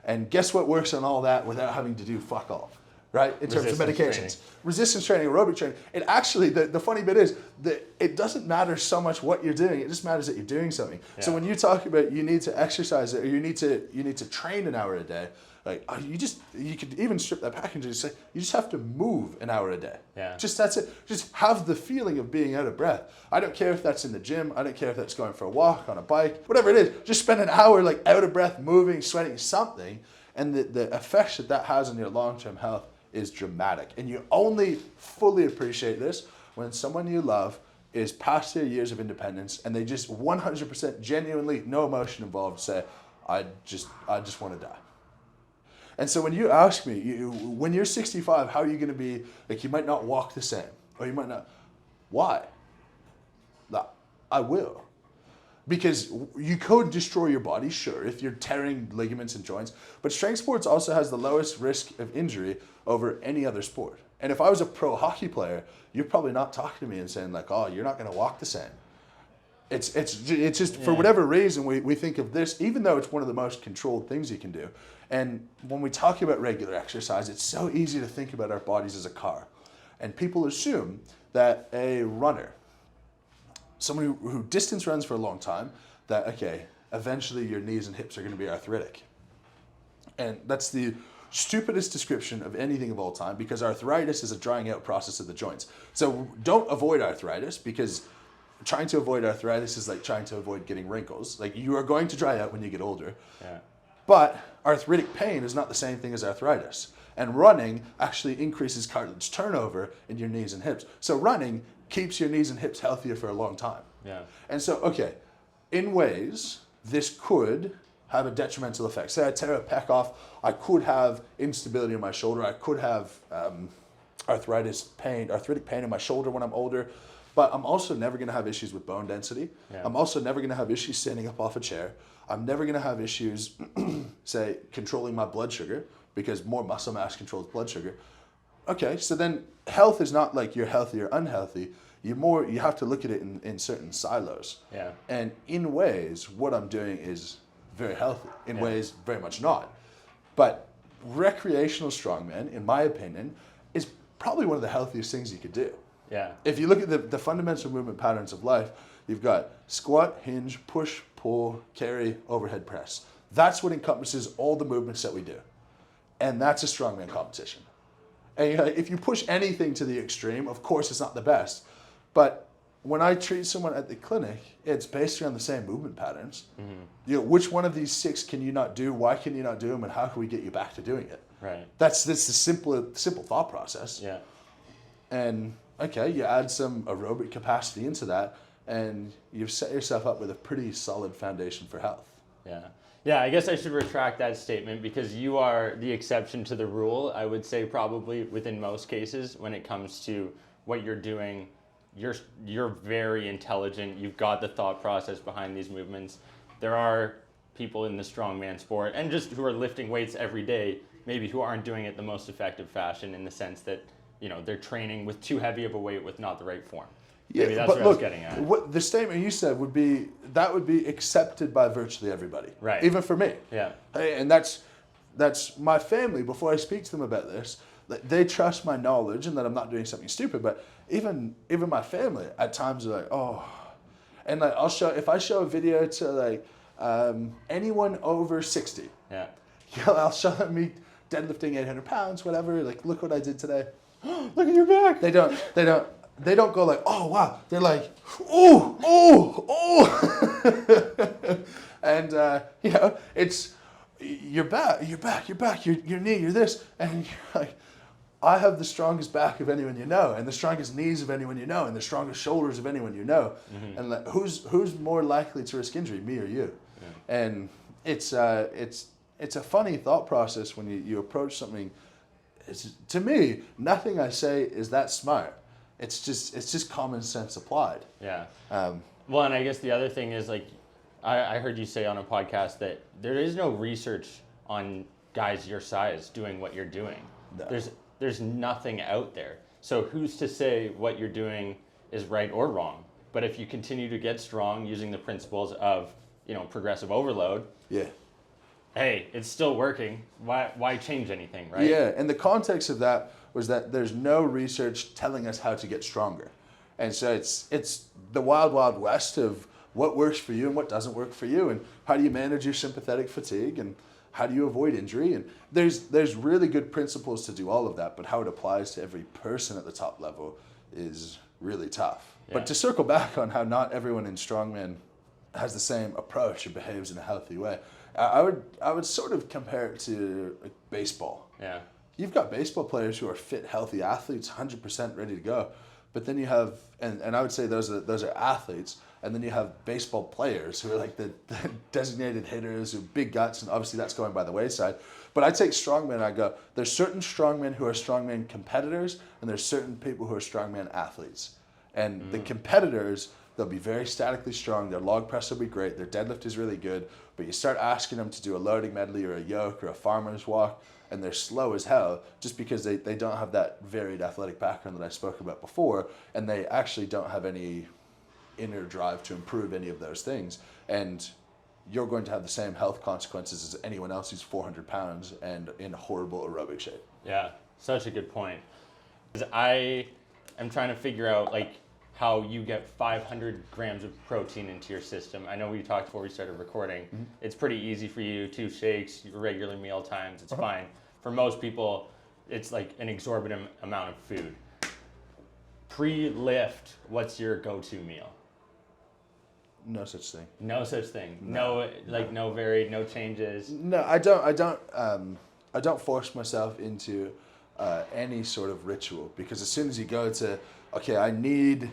And guess what works on all that without having to do fuck all? right? In terms of medications. Training. Resistance training, aerobic training. It actually, the funny bit is that it doesn't matter so much what you're doing. It just matters that you're doing something. Yeah. So when you talk about you need to exercise or you need to train an hour a day, like you could even strip that package and say you just have to move an hour a day. Yeah. Just that's it. Just have the feeling of being out of breath. I don't care if that's in the gym. I don't care if that's going for a walk, on a bike, whatever it is. Just spend an hour like out of breath, moving, sweating, something, and the effects that has on your long-term health is dramatic. And you only fully appreciate this when someone you love is past their years of independence and they just 100% genuinely, no emotion involved, say, I just want to die. And so when you ask me, when you're 65, how are you going to be, like you might not walk the same, or you might not, why? I will. Because you could destroy your body, sure, if you're tearing ligaments and joints, but strength sports also has the lowest risk of injury over any other sport. And if I was a pro hockey player, you're probably not talking to me and saying like, oh, you're not going to walk the same. It's just for whatever reason we think of this, even though it's one of the most controlled things you can do. And when we talk about regular exercise, it's so easy to think about our bodies as a car. And people assume that a runner, someone who distance runs for a long time, that, okay, eventually your knees and hips are going to be arthritic. And that's the stupidest description of anything of all time, because arthritis is a drying out process of the joints. So don't avoid arthritis, because trying to avoid arthritis is like trying to avoid getting wrinkles. Like, you are going to dry out when you get older. Yeah. But arthritic pain is not the same thing as arthritis. And running actually increases cartilage turnover in your knees and hips. So running keeps your knees and hips healthier for a long time. Yeah. And so, okay, in ways, this could have a detrimental effect. Say I tear a pec off, I could have instability in my shoulder. I could have arthritic pain in my shoulder when I'm older. But I'm also never going to have issues with bone density. Yeah. I'm also never going to have issues standing up off a chair. I'm never going to have issues, say, controlling my blood sugar, because more muscle mass controls blood sugar. Okay, so then health is not like you're healthy or unhealthy. You have to look at it in certain silos. Yeah. And in ways, what I'm doing is very healthy. In ways, very much not. But recreational strongman, in my opinion, is probably one of the healthiest things you could do. Yeah. If you look at the fundamental movement patterns of life, you've got squat, hinge, push, pull, carry, overhead press. That's what encompasses all the movements that we do. And that's a strongman competition. And if you push anything to the extreme, of course it's not the best. But when I treat someone at the clinic, it's based around the same movement patterns. Mm-hmm. Which one of these 6 can you not do? Why can you not do them? And how can we get you back to doing it? Right. That's the simple thought process. Yeah. And okay, you add some aerobic capacity into that, and you've set yourself up with a pretty solid foundation for health. Yeah. Yeah, I guess I should retract that statement, because you are the exception to the rule, I would say, probably within most cases when it comes to what you're doing. You're very intelligent. You've got the thought process behind these movements. There are people in the strongman sport and just who are lifting weights every day, maybe who aren't doing it the most effective fashion, in the sense that, they're training with too heavy of a weight with not the right form. Yeah, maybe that's but what look, I was getting at. What the statement you said would be accepted by virtually everybody. Right. Even for me. Yeah. And that's my family. Before I speak to them about this, they trust my knowledge and that I'm not doing something stupid. But even my family at times are like, oh, and like if I show a video to like anyone over 60. Yeah. I'll show them me deadlifting 800 pounds, whatever. Like, look what I did today. Look at your back. They don't go like, oh wow. They're like, oh. And it's your back, your knee, you're this, and you're like, I have the strongest back of anyone you know, and the strongest knees of anyone you know, and the strongest shoulders of anyone you know. Mm-hmm. And like, who's more likely to risk injury, me or you? Yeah. And it's a funny thought process when you approach something. To me, nothing I say is that smart. It's just common sense applied. Yeah. Well, and I guess the other thing is, like, I heard you say on a podcast that there is no research on guys your size doing what you're doing. No. There's nothing out there. So who's to say what you're doing is right or wrong? But if you continue to get strong using the principles of, progressive overload, yeah, hey, it's still working. Why change anything, right? Yeah, and the context of that was that there's no research telling us how to get stronger. And so it's the wild, wild west of what works for you and what doesn't work for you, and how do you manage your sympathetic fatigue, and how do you avoid injury. And there's really good principles to do all of that, but how it applies to every person at the top level is really tough. Yeah. But to circle back on how not everyone in strongman has the same approach or behaves in a healthy way, I would sort of compare it to like baseball. Yeah. You've got baseball players who are fit, healthy athletes, 100% ready to go. But then you have, and I would say those are athletes, and then you have baseball players who are like the designated hitters who have big guts, and obviously that's going by the wayside. But I take strongmen and I go, there's certain strongmen who are strongman competitors, and there's certain people who are strongman athletes. And the competitors, they'll be very statically strong, their log press will be great, their deadlift is really good, but you start asking them to do a loading medley or a yoke or a farmer's walk, and they're slow as hell just because they don't have that varied athletic background that I spoke about before, and they actually don't have any inner drive to improve any of those things. And you're going to have the same health consequences as anyone else who's 400 pounds and in horrible aerobic shape. Yeah, such a good point. 'Cause I am trying to figure out like how you get 500 grams of protein into your system. I know we talked before we started recording. Mm-hmm. It's pretty easy for you, 2 shakes, regular meal times, it's fine. For most people, it's like an exorbitant amount of food. Pre-lift, what's your go-to meal? No such thing. No such thing. No varied, no changes. No, I don't force myself into any sort of ritual, because as soon as you go to, okay, I need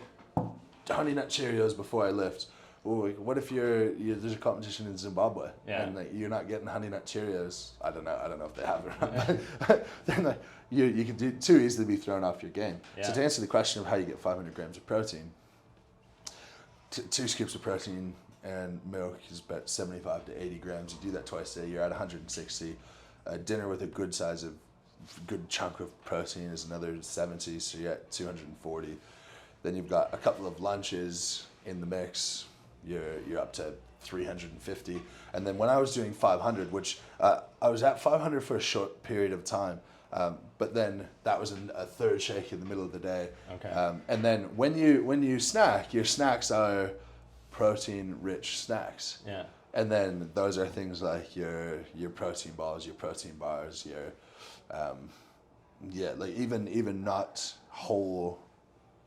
Honey Nut Cheerios before I lift. Well, what if there's a competition in Zimbabwe and like, you're not getting Honey Nut Cheerios? I don't know if they have it or not. Then like, you can too easily be thrown off your game. Yeah. So to answer the question of how you get 500 grams of protein, 2 scoops of protein and milk is about 75 to 80 grams. You do that twice a day, you're at 160. Dinner with a good chunk of protein is another 70, so you're at 240. Then you've got a couple of lunches in the mix, you're up to 350. And then when I was doing 500, which I was at 500 for a short period of time, but then that was a third shake in the middle of the day. Okay. And then when you snack, your snacks are protein-rich snacks. Yeah. And then those are things like your protein balls, your protein bars, like even not whole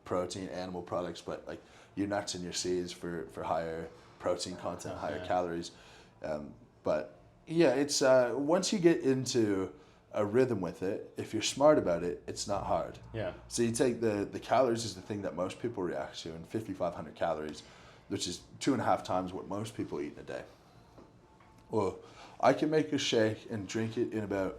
protein animal products, but like your nuts and your seeds for higher protein content, higher calories. But yeah, it's once you get into a rhythm with it, if you're smart about it, it's not hard. Yeah. So you take the calories is the thing that most people react to, and 5,500 calories, which is 2.5 times what most people eat in a day. Well, I can make a shake and drink it in about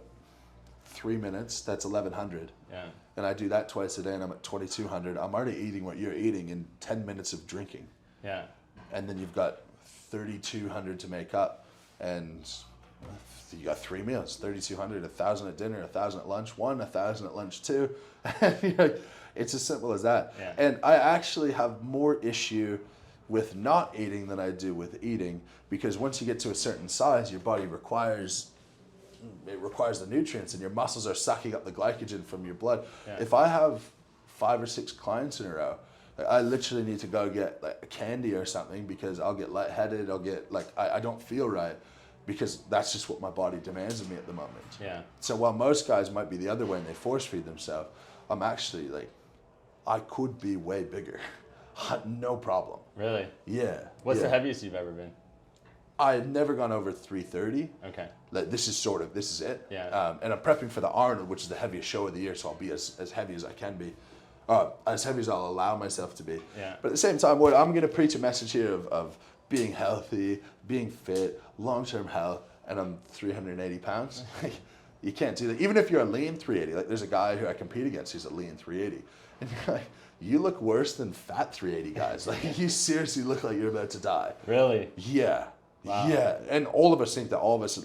3 minutes. That's 1,100. Yeah. And I do that twice a day, and I'm at 2,200. I'm already eating what you're eating in 10 minutes of drinking. Yeah. And then you've got 3,200 to make up, and you got 3 meals, 3,200, 1,000 at dinner, 1,000 at lunch, 1,000 at lunch too. It's as simple as that. Yeah. And I actually have more issue with not eating than I do with eating, because once you get to a certain size, your body requires the nutrients, and your muscles are sucking up the glycogen from your blood. Yeah. If I have 5 or 6 clients in a row, I literally need to go get like a candy or something, because I'll get lightheaded, I'll get I don't feel right, because that's just what my body demands of me at the moment. Yeah. So while most guys might be the other way and they force feed themselves, I'm actually like, I could be way bigger. No problem. Really? Yeah. What's the heaviest you've ever been? I've never gone over 330. Okay. Like this is it. Yeah. And I'm prepping for the Arnold, which is the heaviest show of the year, so I'll be as heavy as I can be. As heavy as I'll allow myself to be. Yeah. But at the same time, I'm going to preach a message here of being healthy, being fit, long-term health, and I'm 380 pounds. You can't do that. Even if you're a lean 380, like there's a guy who I compete against who's a lean 380. And you're like, you look worse than fat 380 guys. Like you seriously look like you're about to die. Really? Yeah. Wow. Yeah. And all of us think that all of us,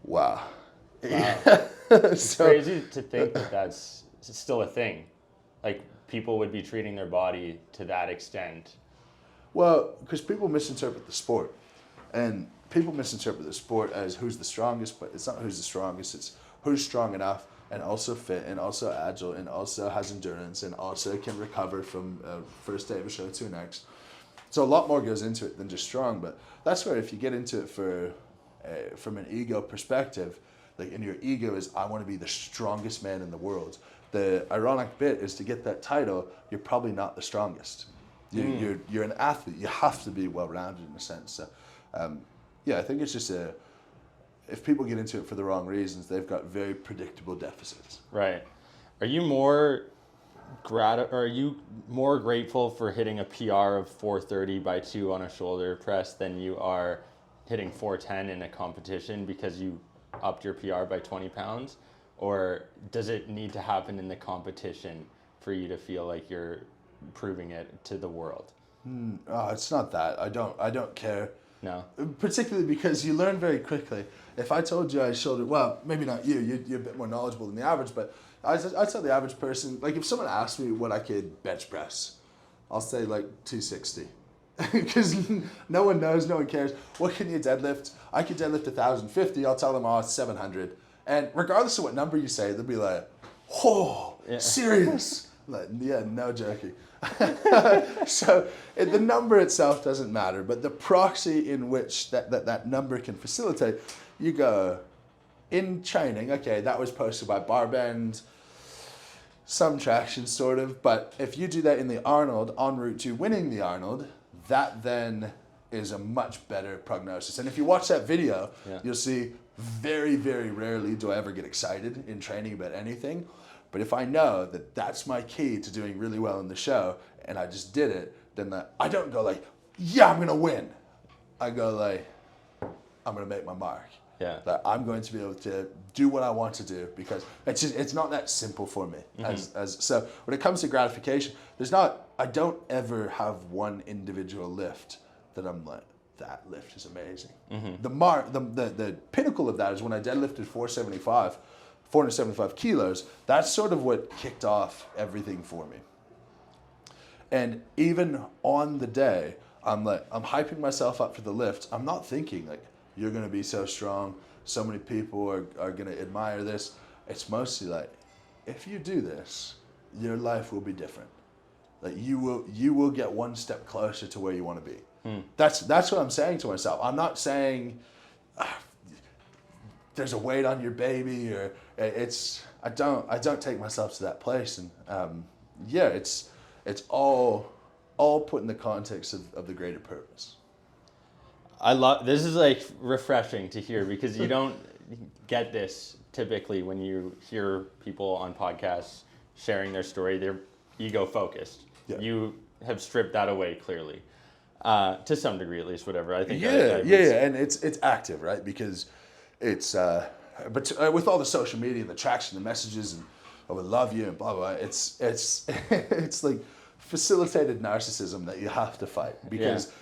wow. It's crazy to think that that's still a thing. Like people would be treating their body to that extent. Well, because people misinterpret the sport, and people misinterpret the sport as who's the strongest, but it's not who's the strongest. It's who's strong enough and also fit and also agile and also has endurance and also can recover from first day of a show to next. So a lot more goes into it than just strong, but that's where if you get into it from an ego perspective, like, and your ego is, I want to be the strongest man in the world. The ironic bit is to get that title, you're probably not the strongest. You're an athlete. You have to be well-rounded in a sense. So, I think it's just if people get into it for the wrong reasons, they've got very predictable deficits. Right. Are you more grateful for hitting a PR of 430 by 2 on a shoulder press than you are hitting 410 in a competition because you upped your PR by 20 pounds? Or does it need to happen in the competition for you to feel like you're proving it to the world? It's not that. I don't care. No. Particularly because you learn very quickly. If I told you I shouldered, well, maybe not you, you're a bit more knowledgeable than the average, but I'd tell the average person, like if someone asked me what I could bench press, I'll say like 260. Because no one knows, no one cares. What can you deadlift? I could deadlift 1,050. I'll tell them, it's 700. And regardless of what number you say, they'll be like, whoa, serious? Like, yeah, no joking. So the number itself doesn't matter, but the proxy in which that number can facilitate, you go, in training, okay, that was posted by bar bend, some traction sort of, but if you do that in the Arnold, en route to winning the Arnold, that then is a much better prognosis. And if you watch that video, you'll see very, very rarely do I ever get excited in training about anything. But if I know that that's my key to doing really well in the show, and I just did it, then I don't go like, yeah, I'm going to win. I go like, I'm going to make my mark. Yeah. Like, I'm going to be able to do what I want to do because it's not that simple for me. So when it comes to gratification, I don't ever have one individual lift that I'm like, that lift is amazing. The pinnacle of that is when I deadlifted 475 kilos. That's sort of what kicked off everything for me. And even on the day, I'm hyping myself up for the lift. I'm not thinking like, you're going to be so strong. So many people are going to admire this. It's mostly like, if you do this, your life will be different. Like you will get one step closer to where you want to be. That's what I'm saying to myself. I'm not saying there's a weight on your baby or I don't take myself to that place. And it's all put in the context of the greater purpose. This is like refreshing to hear because you don't get this typically when you hear people on podcasts sharing their story. They're ego focused. Yeah. You have stripped that away clearly, to some degree at least. Whatever I think. And it's active, right? Because it's with all the social media and the traction, the messages, and I would love you and blah blah. It's it's like facilitated narcissism that you have to fight because. Yeah.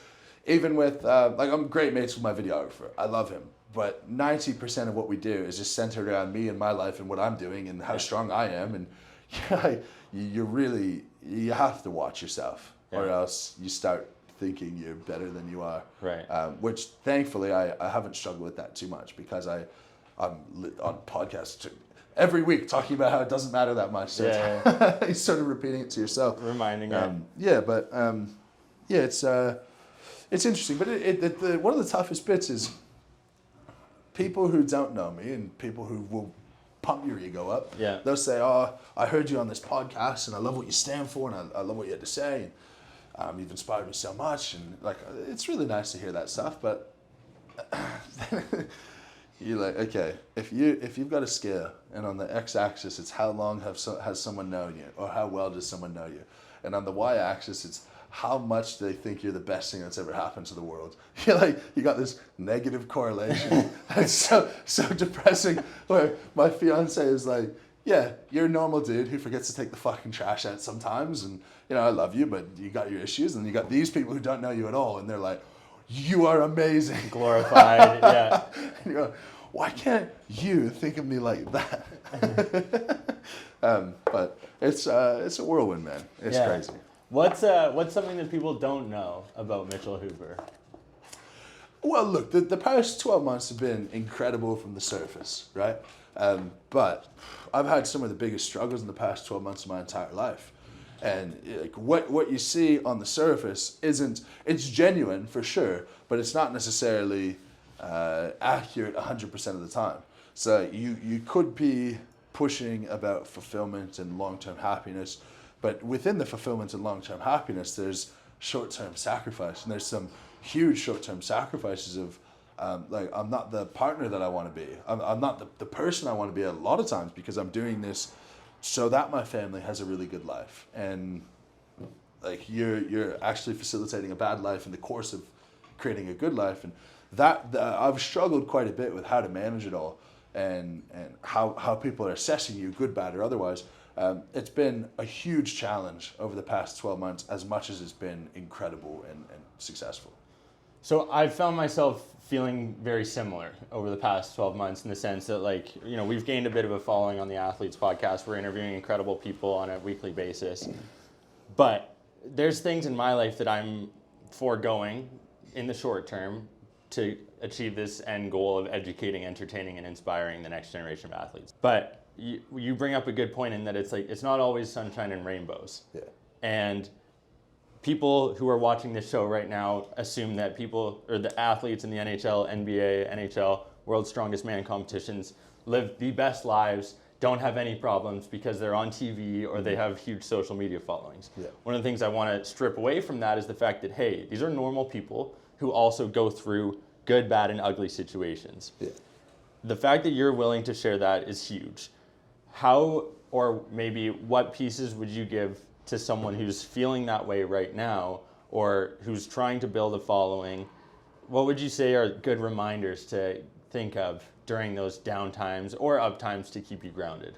Even with, I'm great mates with my videographer. I love him. But 90% of what we do is just centered around me and my life and what I'm doing and how strong I am. And you have to watch yourself or else you start thinking you're better than you are. Right. Which thankfully I haven't struggled with that too much because I'm on podcasts every week talking about how it doesn't matter that much. So you're sort of repeating it to yourself. Reminding It's interesting, but one of the toughest bits is people who don't know me and people who will pump your ego up. Yeah. They'll say, "Oh, I heard you on this podcast, and I love what you stand for, and I love what you had to say. And, you've inspired me so much." And like, it's really nice to hear that stuff. But you're like, okay, if you've got a scale, and on the x-axis it's how long has someone known you, or how well does someone know you, and on the y-axis it's how much they think you're the best thing that's ever happened to the world. You got this negative correlation. It's so depressing. Where my fiance is like, yeah, you're a normal dude who forgets to take the fucking trash out sometimes, and I love you, but you got your issues, and you got these people who don't know you at all, and they're like, you are amazing, glorified, yeah. And you go, why can't you think of me like that? But it's a whirlwind, man. It's crazy. What's something that people don't know about Mitchell Hooper? Well, look, the past 12 months have been incredible from the surface, right? But I've had some of the biggest struggles in the past 12 months of my entire life. And like what you see on the surface it's genuine for sure, but it's not necessarily accurate 100% of the time. So you could be pushing about fulfillment and long-term happiness, but within the fulfillment and long-term happiness, there's short-term sacrifice, and there's some huge short-term sacrifices of like I'm not the partner that I want to be. I'm not the person I want to be a lot of times because I'm doing this so that my family has a really good life. And like you're actually facilitating a bad life in the course of creating a good life. And that I've struggled quite a bit with how to manage it all and how people are assessing you, good, bad, or otherwise. It's been a huge challenge over the past 12 months as much as it's been incredible and successful. So I've found myself feeling very similar over the past 12 months in the sense that, like, you know, we've gained a bit of a following on the Athletes podcast. We're interviewing incredible people on a weekly basis. But there's things in my life that I'm foregoing in the short term to achieve this end goal of educating, entertaining, and inspiring the next generation of athletes. But you bring up a good point in that it's like, it's not always sunshine and rainbows. Yeah. And people who are watching this show right now assume that people, or the athletes in the NHL, NBA, NHL, World's Strongest Man competitions live the best lives, don't have any problems because they're on TV or they have huge social media followings. Yeah. One of the things I want to strip away from that is the fact that, hey, these are normal people who also go through good, bad, and ugly situations. Yeah. The fact that you're willing to share that is huge. How, or maybe what pieces would you give to someone who's feeling that way right now or who's trying to build a following? What would you say are good reminders to think of during those down times or up times to keep you grounded?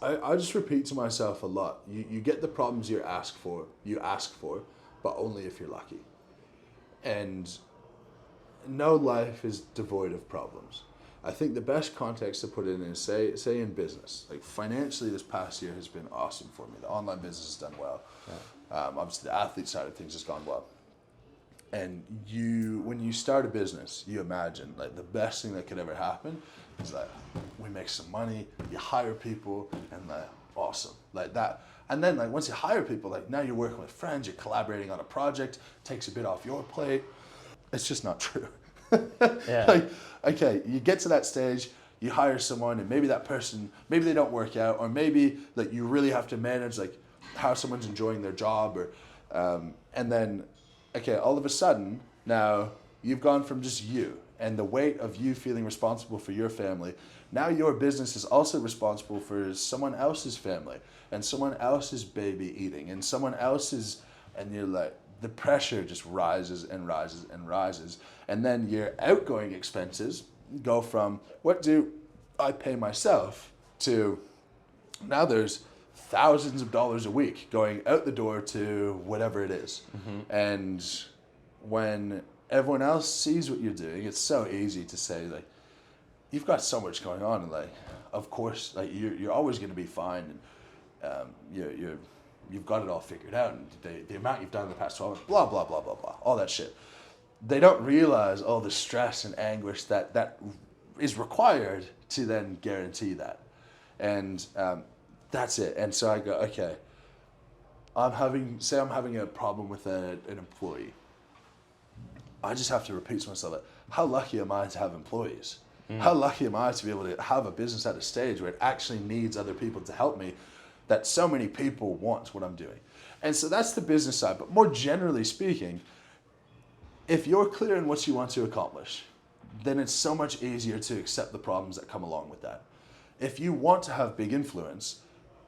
I just repeat to myself a lot. You get the problems you ask for, but only if you're lucky. And no life is devoid of problems. I think the best context to put it in is say in business. Like financially, this past year has been awesome for me. The online business has done well. Yeah. Obviously, the athlete side of things has gone well. And when you start a business, you imagine like the best thing that could ever happen is like we make some money, you hire people, and like awesome like that. And then like once you hire people, like now you're working with friends, you're collaborating on a project, takes a bit off your plate. It's just not true. Yeah. Like, okay, you get to that stage, you hire someone, and maybe that person, maybe they don't work out, or maybe like you really have to manage like how someone's enjoying their job, or and then okay, all of a sudden now you've gone from just you and the weight of you feeling responsible for your family. Now your business is also responsible for someone else's family and someone else's baby eating and someone else's, and you're like, the pressure just rises and rises and rises. And then your outgoing expenses go from what do I pay myself to now there's thousands of dollars a week going out the door to whatever it is. Mm-hmm. And when everyone else sees what you're doing, it's so easy to say like, you've got so much going on, and like, of course, like you're always going to be fine, and you've got it all figured out, and the amount you've done in the past 12 months, blah, blah, blah, blah, blah, all that shit. They don't realize all the stress and anguish that is required to then guarantee that. And that's it. And so I go, okay, I'm having a problem with an employee. I just have to repeat to myself, like, how lucky am I to have employees? How lucky am I to be able to have a business at a stage where it actually needs other people to help me, that so many people want what I'm doing. And so that's the business side. But more generally speaking, if you're clear in what you want to accomplish, then it's so much easier to accept the problems that come along with that. If you want to have big influence,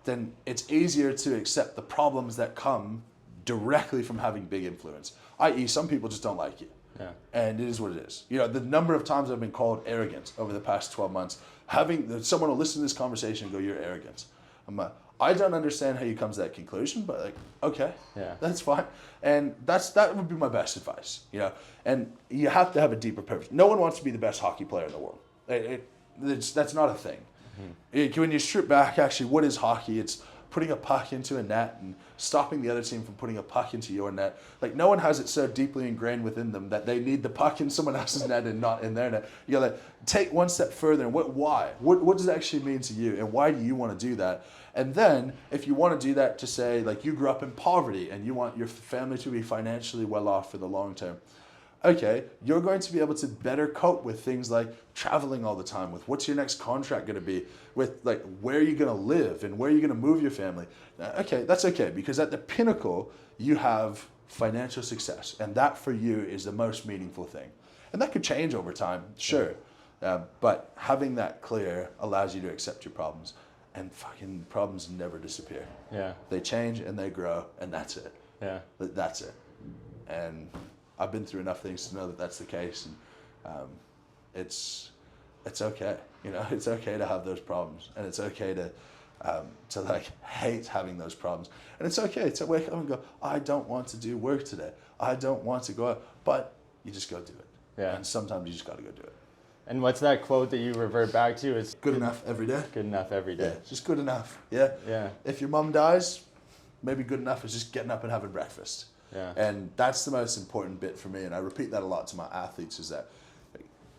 then it's easier to accept the problems that come directly from having big influence, i.e. some people just don't like you. Yeah. And it is what it is. You know, the number of times I've been called arrogant over the past 12 months, someone will listen to this conversation and go, you're arrogant. I'm like, I don't understand how you come to that conclusion, but like, okay, yeah, that's fine. And that would be my best advice, you know. And you have to have a deeper purpose. No one wants to be the best hockey player in the world. That's not a thing. Mm-hmm. When you strip back, actually, what is hockey? It's putting a puck into a net and stopping the other team from putting a puck into your net. Like, no one has it so deeply ingrained within them that they need the puck in someone else's net and not in their net. You gotta take one step further and why? What does it actually mean to you, and why do you want to do that? And then, if you want to do that to say, like, you grew up in poverty and you want your family to be financially well off for the long term, okay, you're going to be able to better cope with things like traveling all the time, with what's your next contract going to be, with like where you're going to live and where you're going to move your family. Okay, that's okay, because at the pinnacle, you have financial success, and that for you is the most meaningful thing. And that could change over time, sure, but having that clear allows you to accept your problems, and fucking problems never disappear. Yeah. They change and they grow, and that's it. Yeah. That's it. And I've been through enough things to know that that's the case, and it's okay. You know, it's okay to have those problems, and it's okay to like hate having those problems, and it's okay to wake up and go, I don't want to do work today. I don't want to go out, but you just go do it. Yeah. And sometimes you just got to go do it. And what's that quote that you revert back to? It's good enough every day. Good enough every day. Yeah, just good enough. Yeah. Yeah. If your mom dies, maybe good enough is just getting up and having breakfast. Yeah. And that's the most important bit for me, and I repeat that a lot to my athletes, is that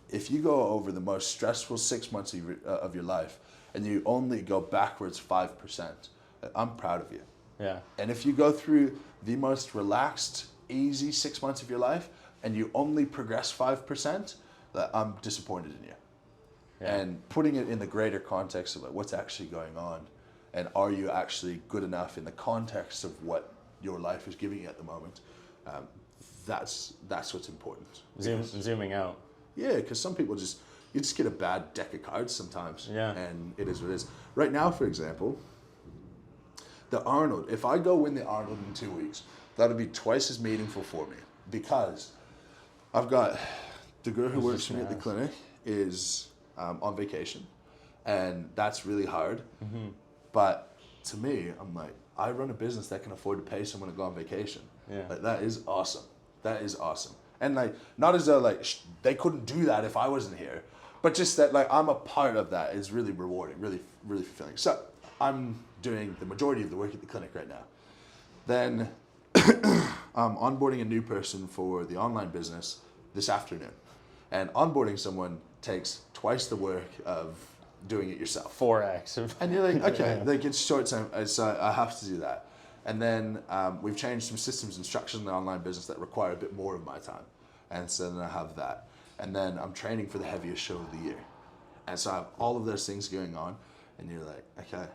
if you go over the most stressful 6 months of your life and you only go backwards 5%, I'm proud of you. Yeah. And if you go through the most relaxed, easy 6 months of your life and you only progress 5%, I'm disappointed in you. Yeah. And putting it in the greater context of like what's actually going on, and are you actually good enough in the context of what your life is giving you at the moment, that's what's important. Zooming out. Yeah, because some people you just get a bad deck of cards sometimes. Yeah. And it is what it is. Right now, for example, the Arnold, if I go win the Arnold in 2 weeks, that'll be twice as meaningful for me, because I've got the girl who works for me at the clinic is on vacation, and that's really hard. Mm-hmm. But to me, I'm like, I run a business that can afford to pay someone to go on vacation. Yeah. Like, that is awesome. That is awesome. And like, not as though like they couldn't do that if I wasn't here, but just that like I'm a part of that is really rewarding, really, really fulfilling. So I'm doing the majority of the work at the clinic right now. Then I'm onboarding a new person for the online business this afternoon. And onboarding someone takes twice the work of doing it yourself. 4x. And you're like, okay, like it's short term, so I have to do that. And then we've changed some systems and structures in the online business that require a bit more of my time. And so then I have that. And then I'm training for the heaviest show of the year. And so I have all of those things going on. And you're like, okay,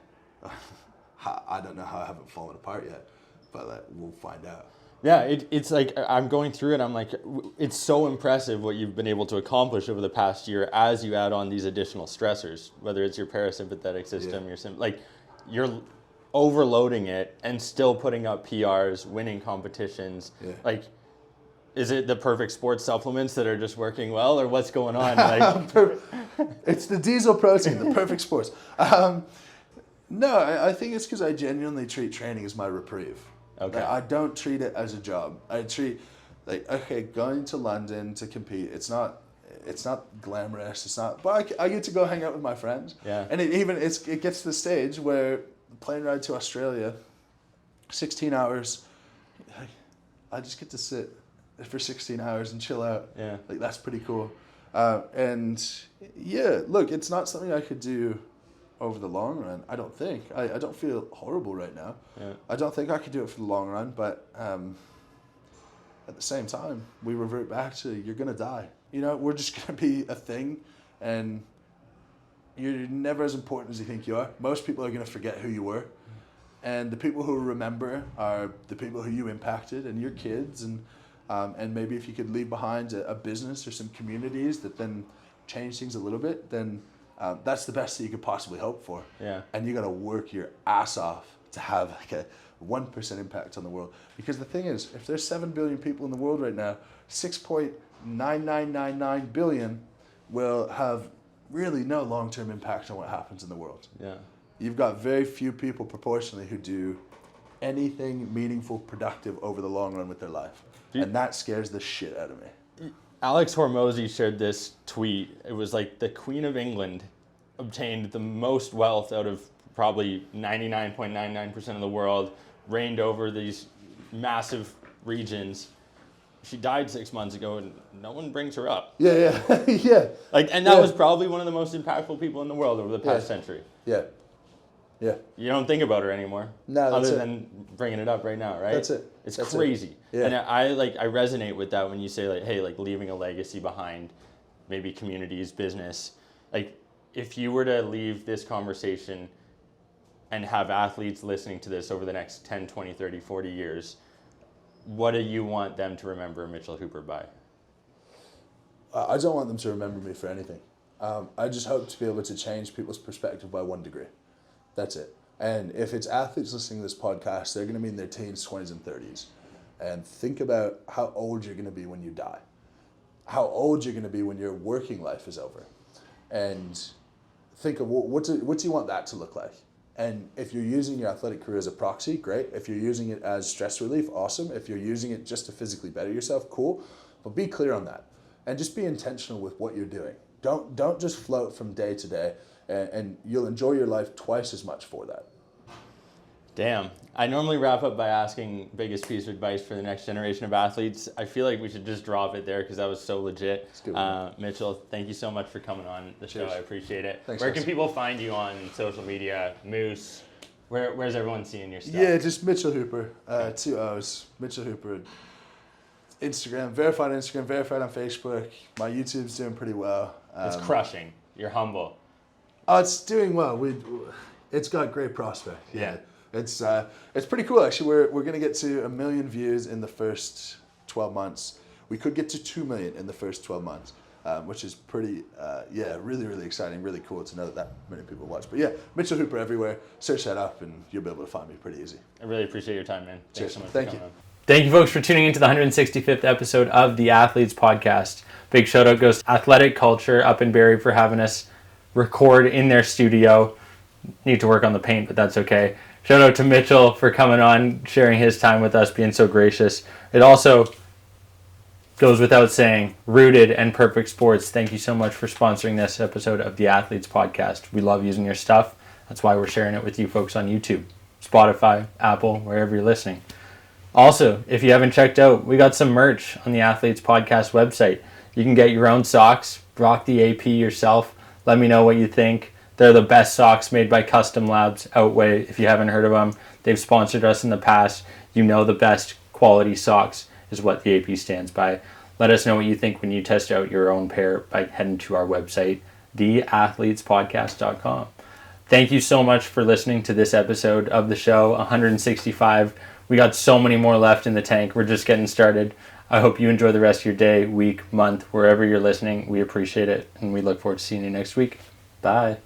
I don't know how I haven't fallen apart yet, but like, we'll find out. Yeah, it's like I'm going through it. I'm like, it's so impressive what you've been able to accomplish over the past year as you add on these additional stressors, whether it's your parasympathetic system, you're overloading it and still putting up PRs, winning competitions. Yeah. Like, is it the perfect sports supplements that are just working well, or what's going on? Like, it's the diesel protein, the perfect sports. No, I think it's because I genuinely treat training as my reprieve. Okay. Like, I don't treat it as a job. I treat like, okay, going to London to compete, it's not glamorous. It's not, but I get to go hang out with my friends. Yeah. And it gets to the stage where the plane ride to Australia, 16 hours, I just get to sit for 16 hours and chill out. Yeah. Like, that's pretty cool. And yeah, look, it's not something I could do over the long run, I don't think. I don't feel horrible right now. Yeah. I don't think I could do it for the long run, but at the same time, we revert back to you're going to die. You know, we're just going to be a thing, and you're never as important as you think you are. Most people are going to forget who you were, and the people who remember are the people who you impacted and your kids, and maybe if you could leave behind a business or some communities that then change things a little bit, then that's the best that you could possibly hope for. Yeah. And you got to work your ass off to have like a 1% impact on the world. Because the thing is, if there's 7 billion people in the world right now, 6.9999 billion will have really no long-term impact on what happens in the world. Yeah. You've got very few people proportionally who do anything meaningful, productive over the long run with their life. And that scares the shit out of me. Alex Hormozy shared this tweet. It was like the Queen of England obtained the most wealth out of probably 99.99% of the world, reigned over these massive regions. She died 6 months ago, and no one brings her up. Yeah, yeah. And that was probably one of the most impactful people in the world over the past century. Yeah. You don't think about her anymore, other than bringing it up right now, right? That's it. It's crazy. Yeah. And I resonate with that when you say like, hey, like leaving a legacy behind, maybe communities, business. Like, if you were to leave this conversation and have athletes listening to this over the next 10, 20, 30, 40 years, what do you want them to remember Mitchell Hooper by? I don't want them to remember me for anything. I just hope to be able to change people's perspective by 1 degree. That's it. And if it's athletes listening to this podcast, they're going to be in their teens, 20s, and 30s. And think about how old you're going to be when you die. How old you're going to be when your working life is over. And think of what do you want that to look like? And if you're using your athletic career as a proxy, great. If you're using it as stress relief, awesome. If you're using it just to physically better yourself, cool. But be clear on that. And just be intentional with what you're doing. Don't just float from day to day, and you'll enjoy your life twice as much for that. Damn. I normally wrap up by asking biggest piece of advice for the next generation of athletes. I feel like we should just drop it there because that was so legit. Mitchell, thank you so much for coming on the show. I appreciate it. Thanks, Where can people find you on social media? Moose? Where's everyone seeing your stuff? Yeah, just Mitchell Hooper. 2 O's. Mitchell Hooper. Instagram, verified on Facebook. My YouTube's doing pretty well. It's crushing. You're humble. Oh, it's doing well. It's got great prospect. Yeah. It's pretty cool actually. We're gonna get to 1 million views in the first 12 months. We could get to 2 million in the first 12 months, which is pretty really, really exciting, really cool to know that many people watch. But yeah, Mitchell Hooper everywhere. Search that up and you'll be able to find me pretty easy. I really appreciate your time, man. Thanks so much for coming on. Thank you, folks, for tuning into the 165th episode of the Athletes Podcast. Big shout out goes to Athletic Culture up in Barrie for having us record in their studio. Need to work on the paint, but that's okay. Shout out to Mitchell for coming on, sharing his time with us, being so gracious. It also goes without saying, Rooted and Perfect Sports, thank you so much for sponsoring this episode of the Athletes Podcast. We love using your stuff. That's why we're sharing it with you folks on YouTube, Spotify, Apple, wherever you're listening. Also, if you haven't checked out, we got some merch on the Athletes Podcast website. You can get your own socks, rock the AP yourself. Let me know what you think. They're the best socks made by Custom Labs, Outweigh. If you haven't heard of them, they've sponsored us in the past. You know the best quality socks is what the AP stands by. Let us know what you think when you test out your own pair by heading to our website, theathletespodcast.com. Thank you so much for listening to this episode of the show, 165. We got so many more left in the tank. We're just getting started. I hope you enjoy the rest of your day, week, month, wherever you're listening. We appreciate it, and we look forward to seeing you next week. Bye.